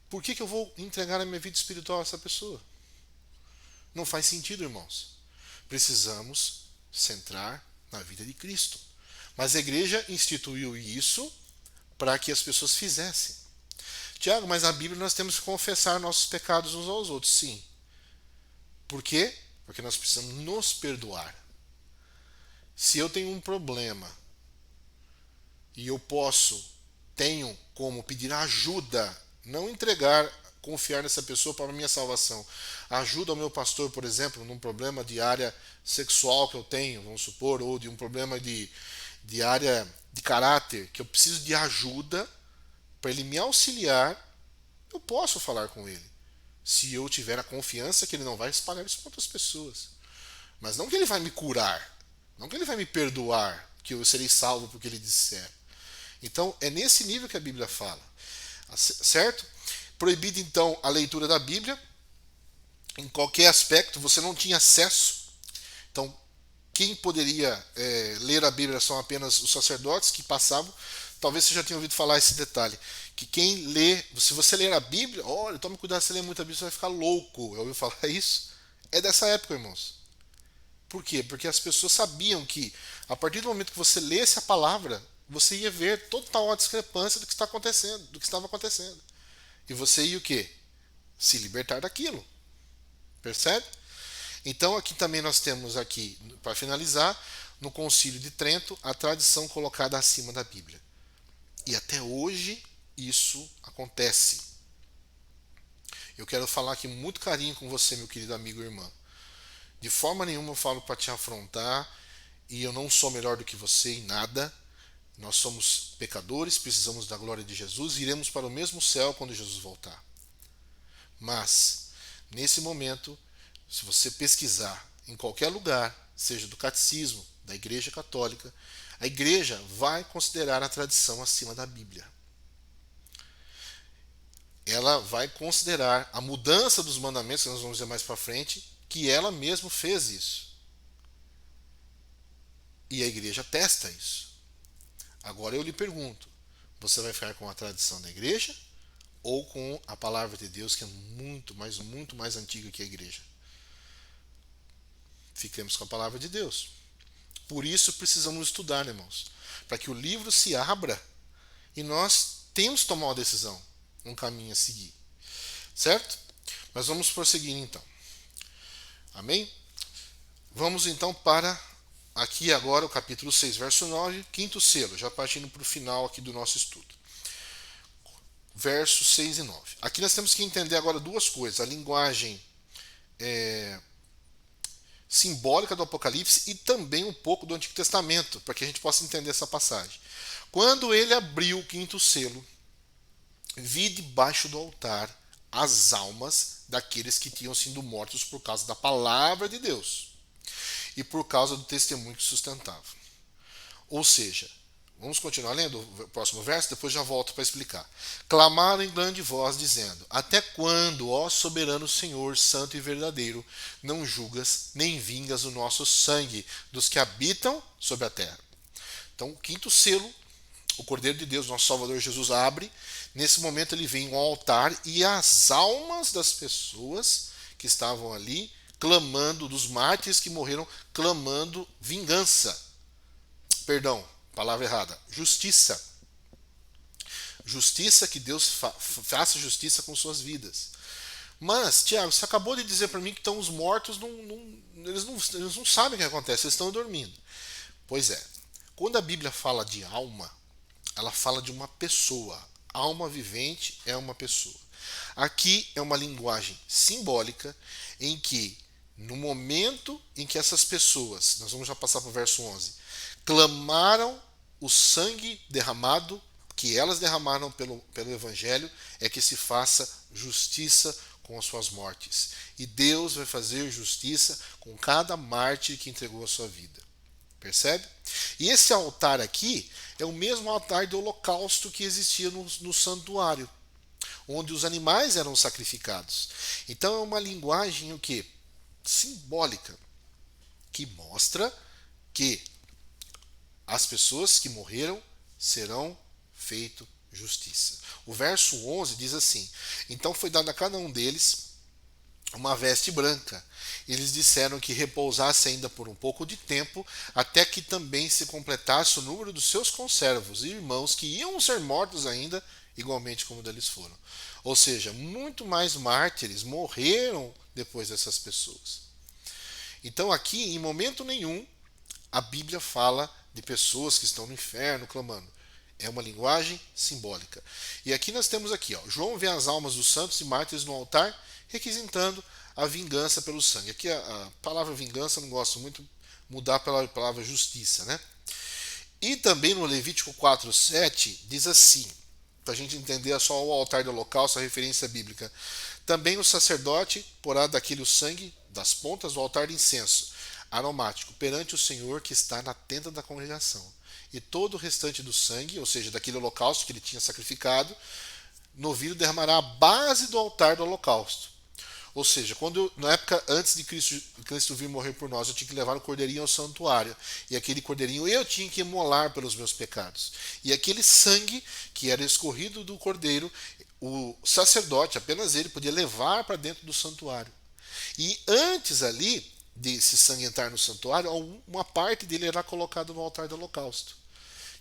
por que eu vou entregar a minha vida espiritual a essa pessoa? Não faz sentido, irmãos. Precisamos centrar na vida de Cristo. Mas a igreja instituiu isso para que as pessoas fizessem. Tiago, mas na Bíblia nós temos que confessar nossos pecados uns aos outros. Sim. Por quê? Porque nós precisamos nos perdoar. Se eu tenho um problema e eu tenho como pedir ajuda, não entregar, confiar nessa pessoa para a minha salvação. Ajuda ao meu pastor, por exemplo, num problema de área sexual que eu tenho, vamos supor, ou de um problema de área de caráter, que eu preciso de ajuda para ele me auxiliar, eu posso falar com ele. Se eu tiver a confiança que ele não vai espalhar isso para outras pessoas. Mas não que ele vai me curar, não que ele vai me perdoar, que eu serei salvo porque ele disser. Então, é nesse nível que a Bíblia fala. Certo? Proibido, então, a leitura da Bíblia. Em qualquer aspecto, você não tinha acesso. Então, quem poderia ler a Bíblia são apenas os sacerdotes que passavam. Talvez você já tenha ouvido falar esse detalhe. Que quem lê, se você ler a Bíblia, olha, tome cuidado, se você ler muito a Bíblia, você vai ficar louco. Já ouviu falar isso? É dessa época, irmãos. Por quê? Porque as pessoas sabiam que, a partir do momento que você lesse a palavra, você ia ver total a discrepância do que está acontecendo, do que estava acontecendo. E você ia o quê? Se libertar daquilo. Percebe? Então aqui também nós temos aqui, para finalizar, no Concílio de Trento, a tradição colocada acima da Bíblia. E até hoje isso acontece. Eu quero falar aqui muito carinho com você, meu querido amigo e irmã. De forma nenhuma eu falo para te afrontar, e eu não sou melhor do que você em nada. Nós somos pecadores, precisamos da glória de Jesus e iremos para o mesmo céu quando Jesus voltar. Mas, nesse momento, se você pesquisar em qualquer lugar, seja do catecismo, da Igreja Católica, a Igreja vai considerar a tradição acima da Bíblia. Ela vai considerar a mudança dos mandamentos, que nós vamos ver mais para frente, que ela mesma fez isso. E a Igreja testa isso. Agora eu lhe pergunto: você vai ficar com a tradição da igreja ou com a palavra de Deus, que é muito mais antiga que a igreja? Fiquemos com a palavra de Deus. Por isso precisamos estudar, irmãos, para que o livro se abra e nós temos que tomar uma decisão, um caminho a seguir. Certo? Mas vamos prosseguir então. Amém? Vamos então para aqui agora o capítulo 6, verso 9, quinto selo, já partindo para o final aqui do nosso estudo. Versos 6 e 9. Aqui nós temos que entender agora duas coisas: a linguagem simbólica do Apocalipse e também um pouco do Antigo Testamento, para que a gente possa entender essa passagem. Quando ele abriu o quinto selo, vi debaixo do altar as almas daqueles que tinham sido mortos por causa da palavra de Deus e por causa do testemunho que sustentavam. Ou seja, vamos continuar lendo o próximo verso, depois já volto para explicar. Clamaram em grande voz, dizendo: até quando, ó soberano Senhor, santo e verdadeiro, não julgas nem vingas o nosso sangue dos que habitam sobre a terra? Então, o quinto selo, o Cordeiro de Deus, nosso Salvador Jesus, abre. Nesse momento ele vem ao altar e as almas das pessoas que estavam ali clamando, dos mártires que morreram, clamando vingança. Perdão, palavra errada. Justiça. Justiça, que Deus faça justiça com suas vidas. Mas, Tiago, você acabou de dizer para mim que estão os mortos, eles não sabem o que acontece, eles estão dormindo. Pois é, quando a Bíblia fala de alma, ela fala de uma pessoa. Alma vivente é uma pessoa. Aqui é uma linguagem simbólica em que, no momento em que essas pessoas, nós vamos já passar para o verso 11, clamaram o sangue derramado, que elas derramaram pelo Evangelho, é que se faça justiça com as suas mortes. E Deus vai fazer justiça com cada mártir que entregou a sua vida. Percebe? E esse altar aqui é o mesmo altar do holocausto que existia no santuário, onde os animais eram sacrificados. Então é uma linguagem o quê? Simbólica, que mostra que as pessoas que morreram serão feito justiça. O verso 11 diz assim: então foi dado a cada um deles uma veste branca. Eles disseram que repousasse ainda por um pouco de tempo, até que também se completasse o número dos seus conservos e irmãos que iam ser mortos ainda, igualmente como deles foram. Ou seja, muito mais mártires morreram depois dessas pessoas. Então aqui, em momento nenhum, a Bíblia fala de pessoas que estão no inferno clamando. É uma linguagem simbólica. E aqui nós temos aqui, ó, João vê as almas dos santos e mártires no altar, requisitando a vingança pelo sangue. Aqui a palavra vingança eu não gosto muito, mudar pela palavra justiça, né? E também no Levítico 4:7 diz assim, para a gente entender só o altar do holocausto, a referência bíblica. Também o sacerdote porá daquele o sangue das pontas do altar de incenso aromático perante o Senhor que está na tenda da congregação. E todo o restante do sangue, ou seja, daquele holocausto que ele tinha sacrificado, novilho derramará a base do altar do holocausto. Ou seja, na época antes de Cristo vir morrer por nós, eu tinha que levar o cordeirinho ao santuário. E aquele cordeirinho eu tinha que imolar pelos meus pecados. E aquele sangue que era escorrido do cordeiro, o sacerdote, apenas ele, podia levar para dentro do santuário. E antes ali desse sangue entrar no santuário, uma parte dele era colocada no altar do holocausto,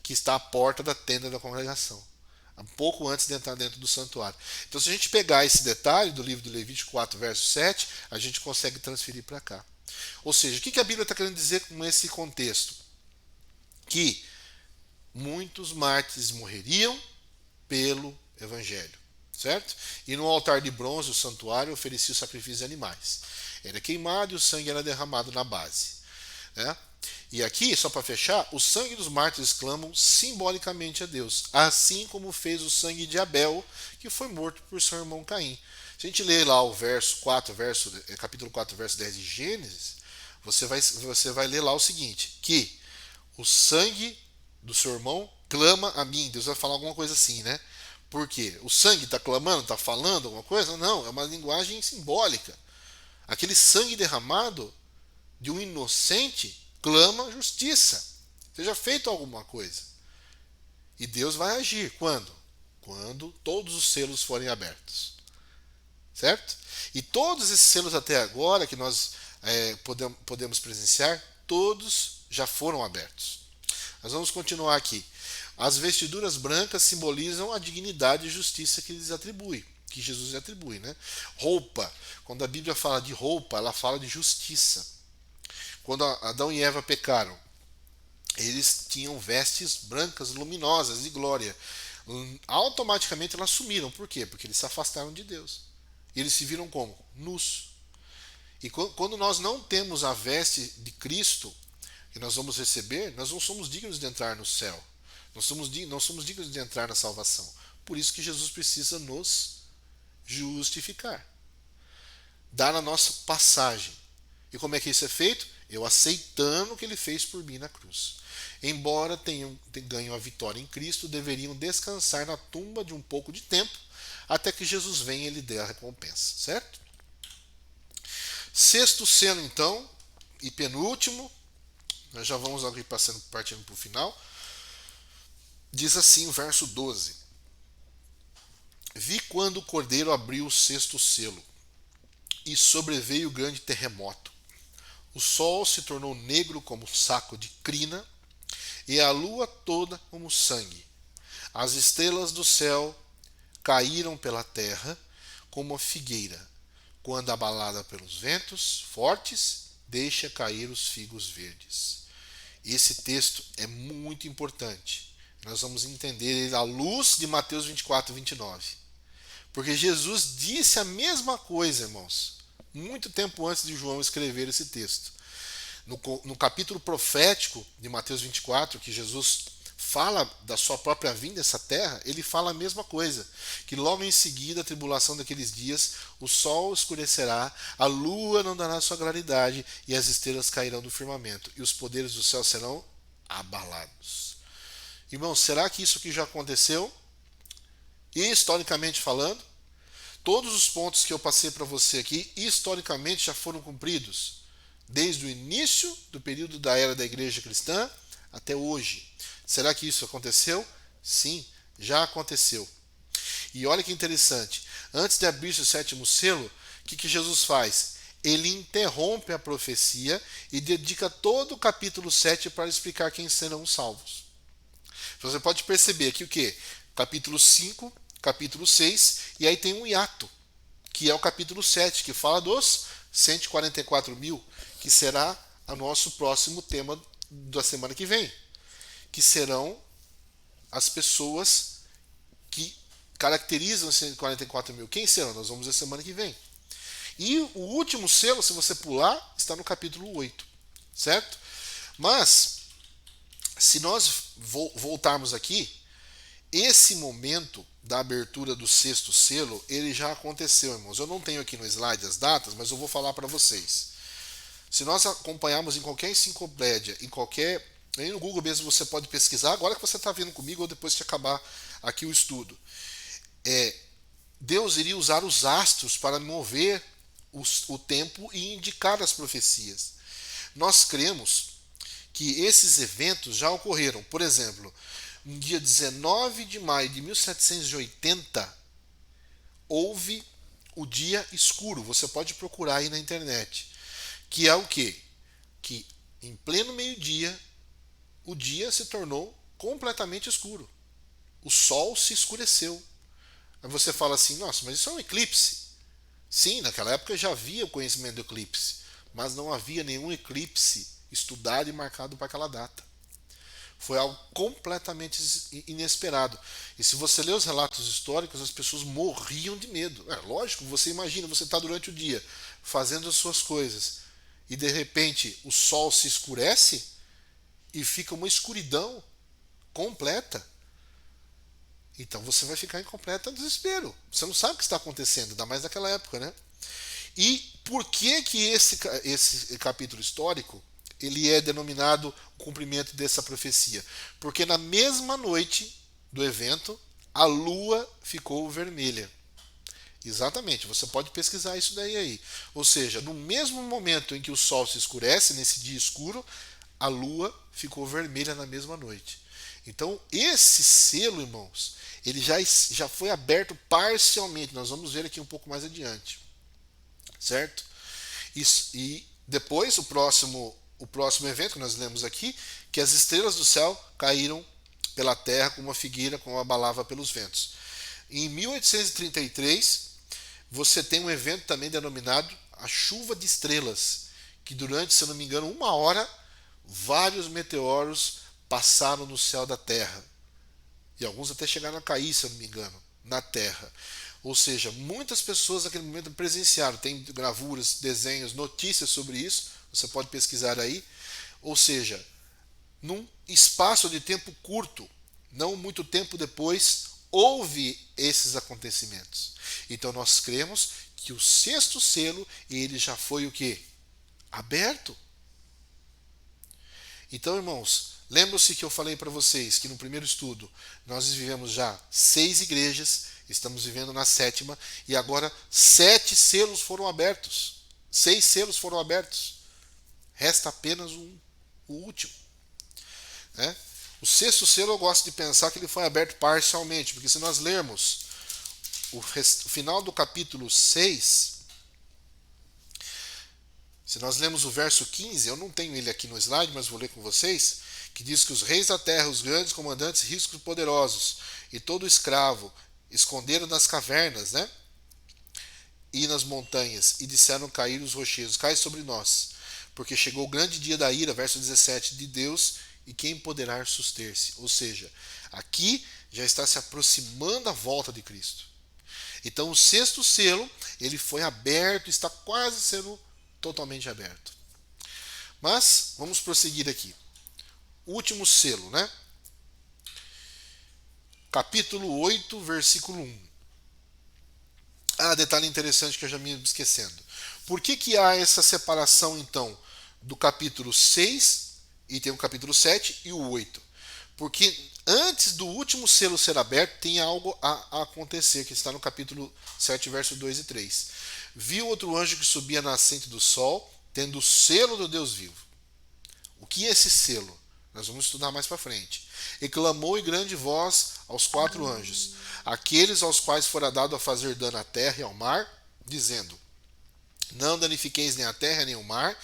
que está à porta da tenda da congregação, um pouco antes de entrar dentro do santuário. Então, se a gente pegar esse detalhe do livro do Levítico 4, verso 7, a gente consegue transferir para cá. Ou seja, o que a Bíblia está querendo dizer com esse contexto? Que muitos mártires morreriam pelo Evangelho, certo? E no altar de bronze, o santuário, oferecia o sacrifício de animais. Era queimado e o sangue era derramado na base, né? E aqui, só para fechar, o sangue dos mártires clamam simbolicamente a Deus, assim como fez o sangue de Abel, que foi morto por seu irmão Caim. Se a gente ler lá o capítulo 4, verso 10 de Gênesis, você vai ler lá o seguinte, que o sangue do seu irmão clama a mim. Deus vai falar alguma coisa assim, né? Por quê? O sangue está clamando, está falando alguma coisa? Não, é uma linguagem simbólica. Aquele sangue derramado de um inocente clama justiça. Seja feito alguma coisa. E Deus vai agir quando? Quando todos os selos forem abertos. Certo? E todos esses selos até agora que nós podemos presenciar, todos já foram abertos. Nós vamos continuar aqui. As vestiduras brancas simbolizam a dignidade e justiça que eles atribui, que Jesus atribui, né? Roupa, quando a Bíblia fala de roupa, ela fala de justiça. Quando Adão e Eva pecaram, eles tinham vestes brancas, luminosas, de glória. Automaticamente elas sumiram. Por quê? Porque eles se afastaram de Deus. E eles se viram como? Nus. E quando nós não temos a veste de Cristo, que nós vamos receber, nós não somos dignos de entrar no céu. Não somos dignos de entrar na salvação. Por isso que Jesus precisa nos justificar. Dar a nossa passagem. E como é que isso é feito? Eu aceitando o que ele fez por mim na cruz. Embora tenham ganho a vitória em Cristo, deveriam descansar na tumba de um pouco de tempo, até que Jesus venha e lhe dê a recompensa. Certo? Sexto selo, então, e penúltimo, nós já vamos aqui partindo para o final. Diz assim o verso 12: Vi quando o cordeiro abriu o sexto selo, e sobreveio grande terremoto. O sol se tornou negro como saco de crina, e a lua toda como sangue. As estrelas do céu caíram pela terra como a figueira, quando abalada pelos ventos fortes, deixa cair os figos verdes. Esse texto é muito importante. Nós vamos entender ele à luz de Mateus 24, 29. Porque Jesus disse a mesma coisa, irmãos, muito tempo antes de João escrever esse texto. No capítulo profético de Mateus 24, que Jesus fala da sua própria vinda a essa terra, ele fala a mesma coisa, que logo em seguida a tribulação daqueles dias, o sol escurecerá, a lua não dará sua claridade e as estrelas cairão do firmamento e os poderes do céu serão abalados. Irmãos, será que isso aqui já aconteceu? E historicamente falando, todos os pontos que eu passei para você aqui, historicamente já foram cumpridos, desde o início do período da era da igreja cristã até hoje. Será que isso aconteceu? Sim, já aconteceu. E olha que interessante, antes de abrir o sétimo selo, o que Jesus faz? Ele interrompe a profecia e dedica todo o capítulo 7 para explicar quem serão os salvos. Você pode perceber aqui o que? Capítulo 5, capítulo 6, e aí tem um hiato, que é o capítulo 7, que fala dos 144 mil, que será o nosso próximo tema da semana que vem, que serão as pessoas que caracterizam os 144 mil. Quem serão? Nós vamos ver semana que vem. E o último selo, se você pular, está no capítulo 8, certo? Mas, se nós voltarmos aqui, esse momento da abertura do sexto selo, ele já aconteceu, irmãos. Eu não tenho aqui no slide as datas, mas eu vou falar para vocês. Se nós acompanharmos em qualquer enciclopédia, aí no Google mesmo você pode pesquisar, agora que você está vendo comigo ou depois de acabar aqui o estudo. Deus iria usar os astros para mover o tempo e indicar as profecias. Nós cremos que esses eventos já ocorreram. Por exemplo, no dia 19 de maio de 1780, houve o dia escuro. Você pode procurar aí na internet. Que é o quê? Que em pleno meio-dia, o dia se tornou completamente escuro. O sol se escureceu. Aí você fala assim, nossa, mas isso é um eclipse. Sim, naquela época já havia o conhecimento do eclipse, mas não havia nenhum eclipse estudado e marcado para aquela data. Foi algo completamente inesperado. E se você ler os relatos históricos, as pessoas morriam de medo. É lógico, você imagina, você está durante o dia fazendo as suas coisas e de repente o sol se escurece e fica uma escuridão completa. Então você vai ficar em completo desespero. Você não sabe o que está acontecendo, ainda mais naquela época, né? E por que que esse capítulo histórico ele é denominado o cumprimento dessa profecia? Porque na mesma noite do evento, a lua ficou vermelha. Exatamente, você pode pesquisar isso daí aí. Ou seja, no mesmo momento em que o sol se escurece, nesse dia escuro, a lua ficou vermelha na mesma noite. Então, esse selo, irmãos, ele já foi aberto parcialmente. Nós vamos ver aqui um pouco mais adiante, certo? Isso, e depois, o próximo evento que nós lemos aqui, que as estrelas do céu caíram pela terra como uma figueira, como abalava pelos ventos. Em 1833, você tem um evento também denominado a chuva de estrelas, que durante, se eu não me engano, 1 hora, vários meteoros passaram no céu da Terra. E alguns até chegaram a cair, se eu não me engano, na Terra. Ou seja, muitas pessoas naquele momento presenciaram. Tem gravuras, desenhos, notícias sobre isso. Você pode pesquisar aí. Ou seja, num espaço de tempo curto, não muito tempo depois, houve esses acontecimentos. Então nós cremos que o sexto selo, ele já foi o quê? Aberto. Então, irmãos, lembram-se que eu falei para vocês que no primeiro estudo nós vivemos já 6 igrejas, estamos vivendo na 7ª, e agora 7 selos foram abertos. 6 selos foram abertos. Resta apenas o último. Né? O sexto selo eu gosto de pensar que ele foi aberto parcialmente, porque se nós lermos o final do capítulo 6, se nós lemos o verso 15, eu não tenho ele aqui no slide, mas vou ler com vocês, que diz que os reis da terra, os grandes comandantes, ricos e poderosos, e todo escravo, esconderam nas cavernas, né? E nas montanhas, e disseram cair os rochedos, cai sobre nós, porque chegou o grande dia da ira, verso 17, de Deus, e quem poderá suster-se? Ou seja, aqui já está se aproximando a volta de Cristo. Então o sexto selo, ele foi aberto, está quase sendo totalmente aberto. Mas vamos prosseguir aqui. Último selo, né? Capítulo 8, versículo 1. Detalhe interessante que eu já me esquecendo. Por que há essa separação, então, do capítulo 6, e tem o capítulo 7 e o 8? Porque antes do último selo ser aberto, tem algo a acontecer, que está no capítulo 7, verso 2 e 3. Viu outro anjo que subia na nascente do sol, tendo o selo do Deus vivo. O que é esse selo? Nós vamos estudar mais para frente. E clamou em grande voz aos 4 anjos, aqueles aos quais fora dado a fazer dano à terra e ao mar, dizendo: não danifiqueis nem a terra, nem o mar,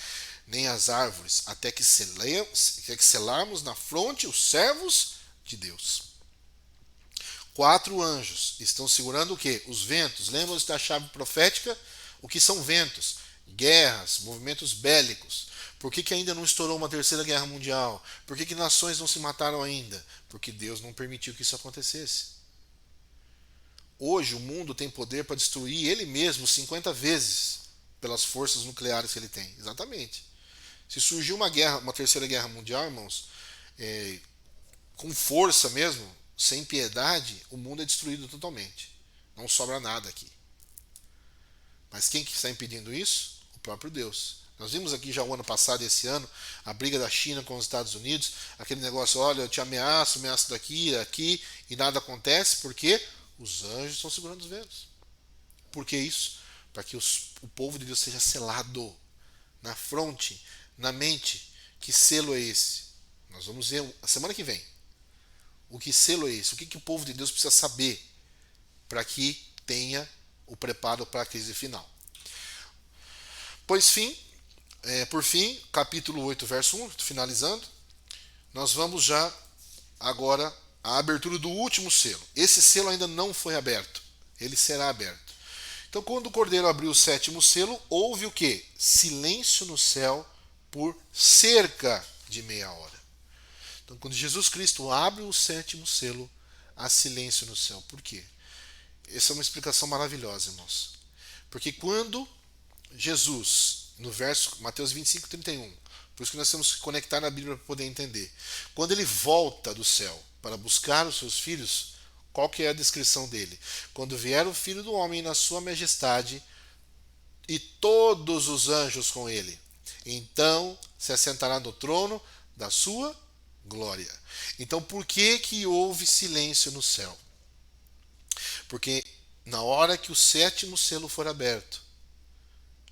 nem as árvores, até que selarmos na fronte os servos de Deus. 4 anjos estão segurando o quê? Os ventos. Lembram-se da chave profética? O que são ventos? Guerras, movimentos bélicos. Por que ainda não estourou uma terceira guerra mundial? Por que nações não se mataram ainda? Porque Deus não permitiu que isso acontecesse. Hoje o mundo tem poder para destruir ele mesmo 50 vezes pelas forças nucleares que ele tem. Exatamente. Se surgir uma terceira guerra mundial, irmãos, com força mesmo, sem piedade, o mundo é destruído totalmente. Não sobra nada aqui. Mas quem que está impedindo isso? O próprio Deus. Nós vimos aqui já o ano passado e esse ano a briga da China com os Estados Unidos, aquele negócio, olha, eu te ameaço daqui, aqui, e nada acontece, porque os anjos estão segurando os ventos. Por que isso? Para que o povo de Deus seja selado na fronte, na mente. Que selo é esse? Nós vamos ver a semana que vem. O que selo é esse? O que o povo de Deus precisa saber para que tenha o preparo para a crise final? Por fim, capítulo 8, verso 1, finalizando, nós vamos já agora à abertura do último selo. Esse selo ainda não foi aberto, ele será aberto. Então, quando o Cordeiro abriu o 7º selo, houve o quê? Silêncio no céu por cerca de meia hora. Então, quando Jesus Cristo abre o 7º selo, há silêncio no céu. Por quê? Essa é uma explicação maravilhosa, irmãos. Porque quando Jesus, no verso Mateus 25, 31, por isso que nós temos que conectar na Bíblia para poder entender. Quando ele volta do céu para buscar os seus filhos, qual que é a descrição dele? Quando vier o Filho do Homem na sua majestade e todos os anjos com ele, então se assentará no trono da sua glória. Então por que houve silêncio no céu? Porque na hora que o 7º selo for aberto,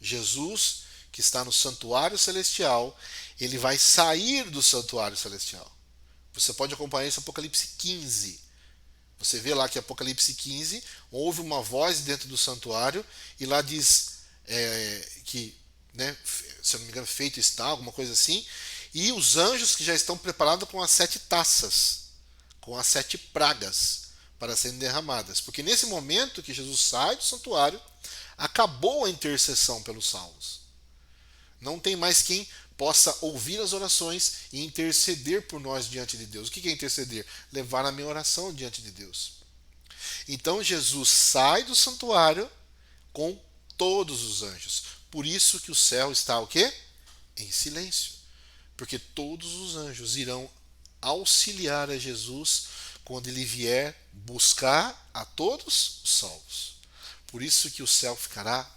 Jesus, que está no santuário celestial, ele vai sair do santuário celestial. Você pode acompanhar esse Apocalipse 15. Você vê lá que Apocalipse 15, houve uma voz dentro do santuário e lá diz que, né, se eu não me engano, feito está, alguma coisa assim, e os anjos que já estão preparados com as 7 taças, com as 7 pragas para serem derramadas. Porque nesse momento que Jesus sai do santuário, acabou a intercessão pelos salvos. Não tem mais quem possa ouvir as orações e interceder por nós diante de Deus. O que é interceder? Levar a minha oração diante de Deus. Então Jesus sai do santuário com todos os anjos. Por isso que o céu está o quê? Em silêncio. Porque todos os anjos irão auxiliar a Jesus quando ele vier buscar a todos os salvos. Por isso que o céu ficará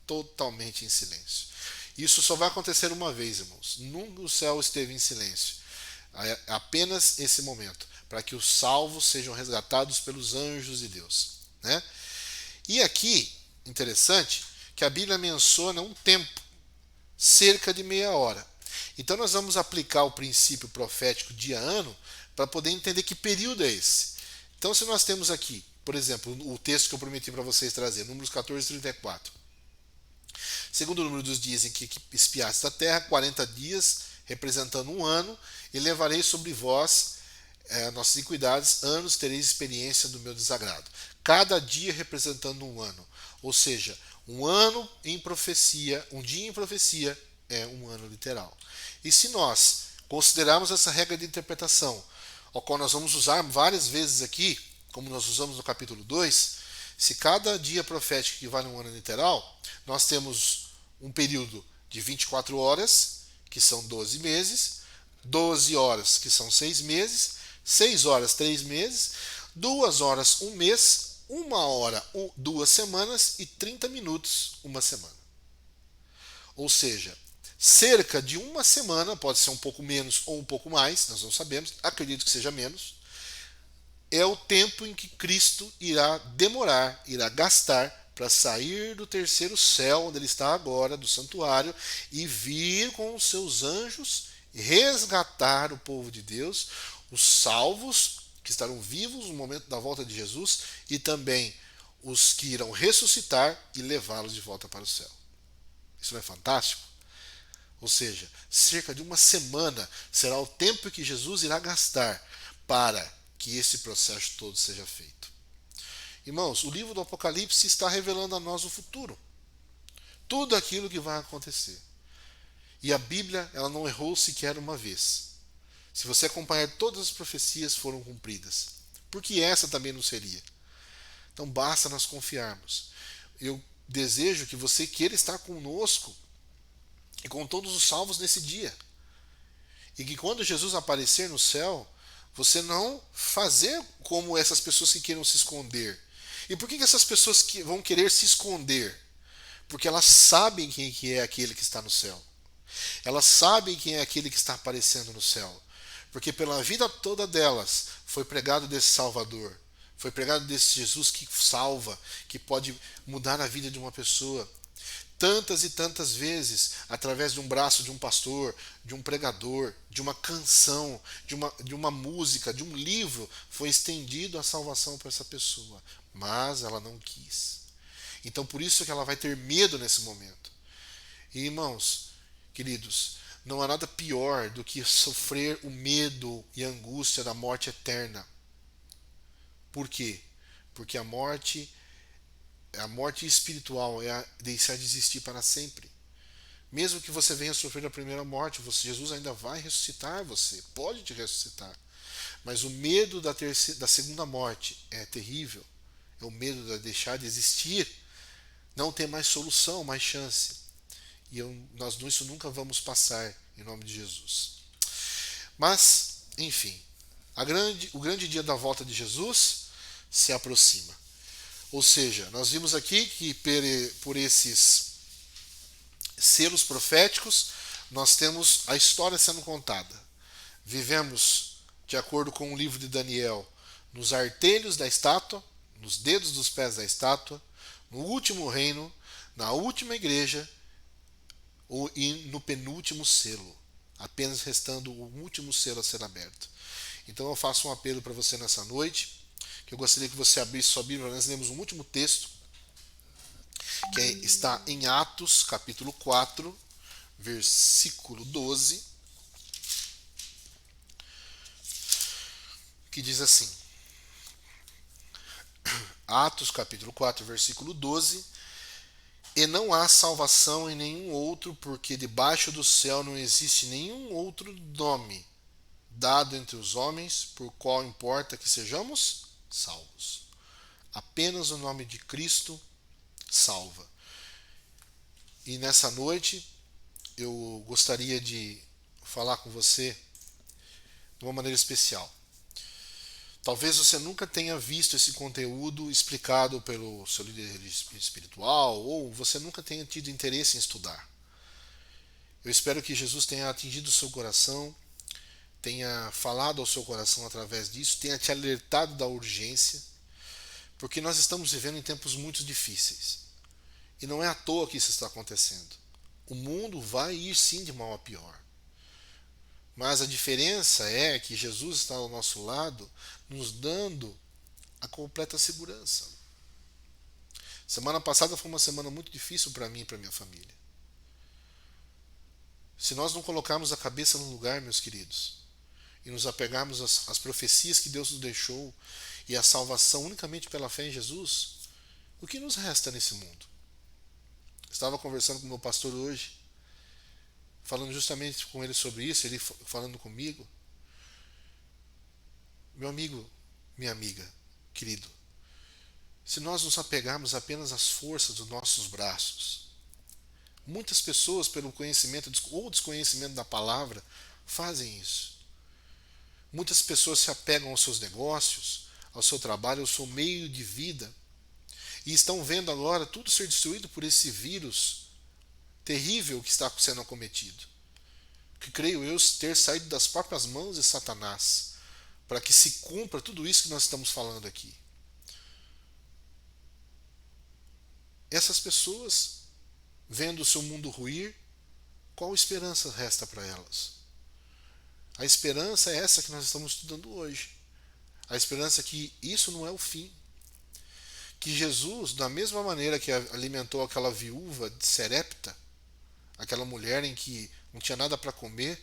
totalmente em silêncio. Isso só vai acontecer uma vez, irmãos. Nunca o céu esteve em silêncio. É apenas esse momento, para que os salvos sejam resgatados pelos anjos de Deus, né? E aqui, interessante, que a Bíblia menciona um tempo, cerca de meia hora. Então nós vamos aplicar o princípio profético dia-ano para poder entender que período é esse. Então se nós temos aqui, por exemplo, o texto que eu prometi para vocês trazer, Números 14, 34. Segundo o número dos dias em que espiaste da terra, 40 dias, representando um ano, e levarei sobre vós nossas iniquidades, anos tereis experiência do meu desagrado. Cada dia representando um ano. Ou seja, um ano em profecia, um dia em profecia é um ano literal. E se nós considerarmos essa regra de interpretação, a qual nós vamos usar várias vezes aqui, como nós usamos no capítulo 2, se cada dia profético equivale a um ano literal, nós temos um período de 24 horas, que são 12 meses, 12 horas, que são 6 meses, 6 horas, 3 meses, 2 horas, 1 mês, 1 hora, 2 semanas e 30 minutos, 1 semana. Ou seja, cerca de 1 semana, pode ser um pouco menos ou um pouco mais, nós não sabemos, acredito que seja menos, é o tempo em que Cristo irá demorar, irá gastar para sair do terceiro céu, onde ele está agora, do santuário, e vir com os seus anjos resgatar o povo de Deus, os salvos que estarão vivos no momento da volta de Jesus e também os que irão ressuscitar e levá-los de volta para o céu. Isso não é fantástico? Ou seja, cerca de 1 semana será o tempo que Jesus irá gastar para que esse processo todo seja feito. Irmãos, o livro do Apocalipse está revelando a nós o futuro. Tudo aquilo que vai acontecer. E a Bíblia, ela não errou sequer uma vez. Se você acompanhar, todas as profecias foram cumpridas. Porque essa também não seria. Então basta nós confiarmos. Eu desejo que você queira estar conosco e com todos os salvos nesse dia. E que quando Jesus aparecer no céu, você não fazer como essas pessoas que queiram se esconder. E por que essas pessoas que vão querer se esconder? Porque elas sabem quem que é aquele que está no céu. Elas sabem quem é aquele que está aparecendo no céu. Porque pela vida toda delas foi pregado desse Salvador. Foi pregado desse Jesus que salva, que pode mudar a vida de uma pessoa. Tantas e tantas vezes, através de um braço de um pastor, de um pregador, de uma canção, de uma música, de um livro, foi estendido a salvação para essa pessoa. Mas ela não quis. Então por isso que ela vai ter medo nesse momento. E, irmãos, queridos, não há nada pior do que sofrer o medo e a angústia da morte eterna. Por quê? Porque a morte espiritual é a deixar de existir para sempre. Mesmo que você venha sofrer a primeira morte, Jesus ainda vai ressuscitar você, pode te ressuscitar. Mas o medo da segunda morte é terrível. É o medo de deixar de existir, não ter mais solução, mais chance. E nós nisso nunca vamos passar, em nome de Jesus. Mas, enfim, o grande dia da volta de Jesus se aproxima. Ou seja, nós vimos aqui que por esses selos proféticos, nós temos a história sendo contada. Vivemos, de acordo com o livro de Daniel, nos artelhos da estátua, nos dedos dos pés da estátua, no último reino, na última igreja e no penúltimo selo, apenas restando o último selo a ser aberto. Então eu faço um apelo para você nessa noite, que eu gostaria que você abrisse sua Bíblia. Nós lemos um último texto, que está em Atos, capítulo 4, versículo 12, que diz assim: Atos, capítulo 4, versículo 12: E não há salvação em nenhum outro, porque debaixo do céu não existe nenhum outro nome dado entre os homens, por qual importa que sejamos salvos. Apenas o nome de Cristo salva. E nessa noite eu gostaria de falar com você de uma maneira especial. Talvez você nunca tenha visto esse conteúdo explicado pelo seu líder espiritual, ou você nunca tenha tido interesse em estudar. Eu espero que Jesus tenha atingido o seu coração, tenha falado ao seu coração através disso, tenha te alertado da urgência, porque nós estamos vivendo em tempos muito difíceis. E não é à toa que isso está acontecendo. O mundo vai ir sim de mal a pior. Mas a diferença é que Jesus está ao nosso lado, nos dando a completa segurança. Semana passada foi uma semana muito difícil para mim e para minha família. Se nós não colocarmos a cabeça no lugar, meus queridos, e nos apegarmos às profecias que Deus nos deixou e à salvação unicamente pela fé em Jesus, o que nos resta nesse mundo? Estava conversando com o meu pastor hoje, falando justamente com ele sobre isso, ele falando comigo. Meu amigo, minha amiga, querido, se nós nos apegarmos apenas às forças dos nossos braços, muitas pessoas, pelo conhecimento ou desconhecimento da palavra, fazem isso. Muitas pessoas se apegam aos seus negócios, ao seu trabalho, ao seu meio de vida, e estão vendo agora tudo ser destruído por esse vírus terrível que está sendo acometido, que creio eu ter saído das próprias mãos de Satanás, para que se cumpra tudo isso que nós estamos falando aqui. Essas pessoas, vendo o seu mundo ruir, qual esperança resta para elas? A esperança é essa que nós estamos estudando hoje. A esperança é que isso não é o fim. Que Jesus, da mesma maneira que alimentou aquela viúva de Serepta, aquela mulher em que não tinha nada para comer,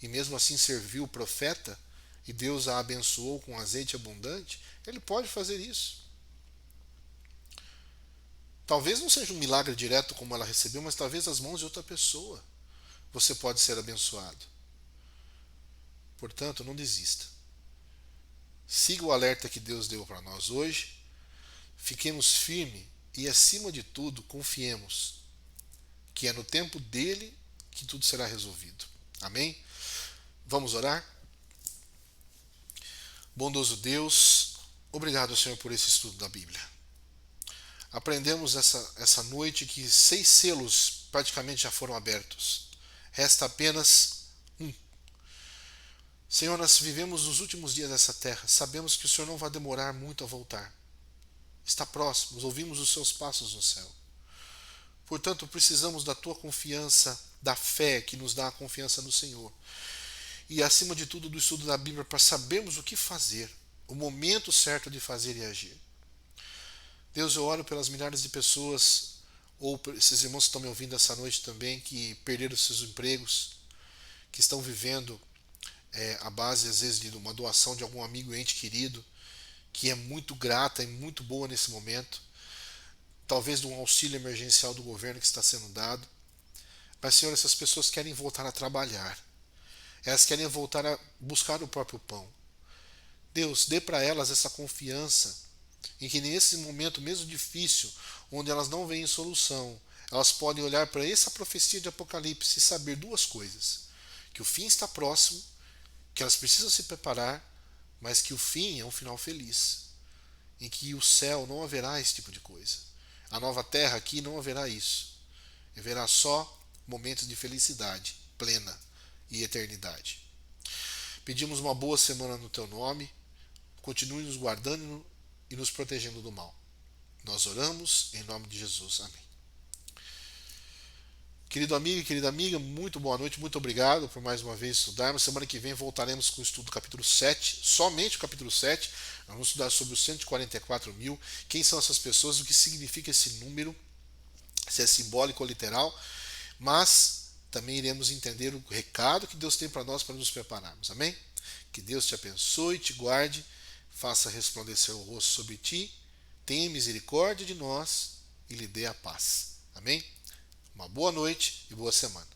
e mesmo assim serviu o profeta, e Deus a abençoou com azeite abundante, Ele pode fazer isso. Talvez não seja um milagre direto como ela recebeu, mas talvez as mãos de outra pessoa você pode ser abençoado. Portanto, não desista. Siga o alerta que Deus deu para nós hoje. Fiquemos firmes e, acima de tudo, confiemos que é no tempo dele que tudo será resolvido. Amém? Vamos orar? Bondoso Deus, obrigado, Senhor, por esse estudo da Bíblia. Aprendemos essa noite que 6 selos praticamente já foram abertos. Resta apenas um. Senhor, nós vivemos nos últimos dias dessa terra. Sabemos que o Senhor não vai demorar muito a voltar. Está próximo, ouvimos os seus passos no céu. Portanto, precisamos da tua confiança, da fé que nos dá a confiança no Senhor. E, acima de tudo, do estudo da Bíblia para sabermos o que fazer, o momento certo de fazer e agir. Deus, eu oro pelas milhares de pessoas, ou por esses irmãos que estão me ouvindo essa noite também, que perderam seus empregos, que estão vivendo à base, às vezes, de uma doação de algum amigo ou ente querido, que é muito grata e muito boa nesse momento. Talvez de um auxílio emergencial do governo que está sendo dado. Mas, Senhor, essas pessoas querem voltar a trabalhar. Elas querem voltar a buscar o próprio pão. Deus, dê para elas essa confiança em que nesse momento mesmo difícil, onde elas não veem solução, elas podem olhar para essa profecia de Apocalipse e saber duas coisas: que o fim está próximo, que elas precisam se preparar, mas que o fim é um final feliz, em que o céu não haverá esse tipo de coisa. A nova terra aqui não haverá isso. Haverá só momentos de felicidade plena e eternidade. Pedimos uma boa semana no teu nome. Continue nos guardando e nos protegendo do mal. Nós oramos em nome de Jesus. Amém. Querido amigo e querida amiga, muito boa noite, muito obrigado por mais uma vez estudarmos. Semana que vem voltaremos com o estudo do capítulo 7, somente o capítulo 7. Nós vamos estudar sobre os 144 mil, quem são essas pessoas, o que significa esse número, se é simbólico ou literal, mas também iremos entender o recado que Deus tem para nós para nos prepararmos. Amém? Que Deus te abençoe, te guarde, faça resplandecer o rosto sobre ti, tenha misericórdia de nós e lhe dê a paz. Amém? Uma boa noite e boa semana.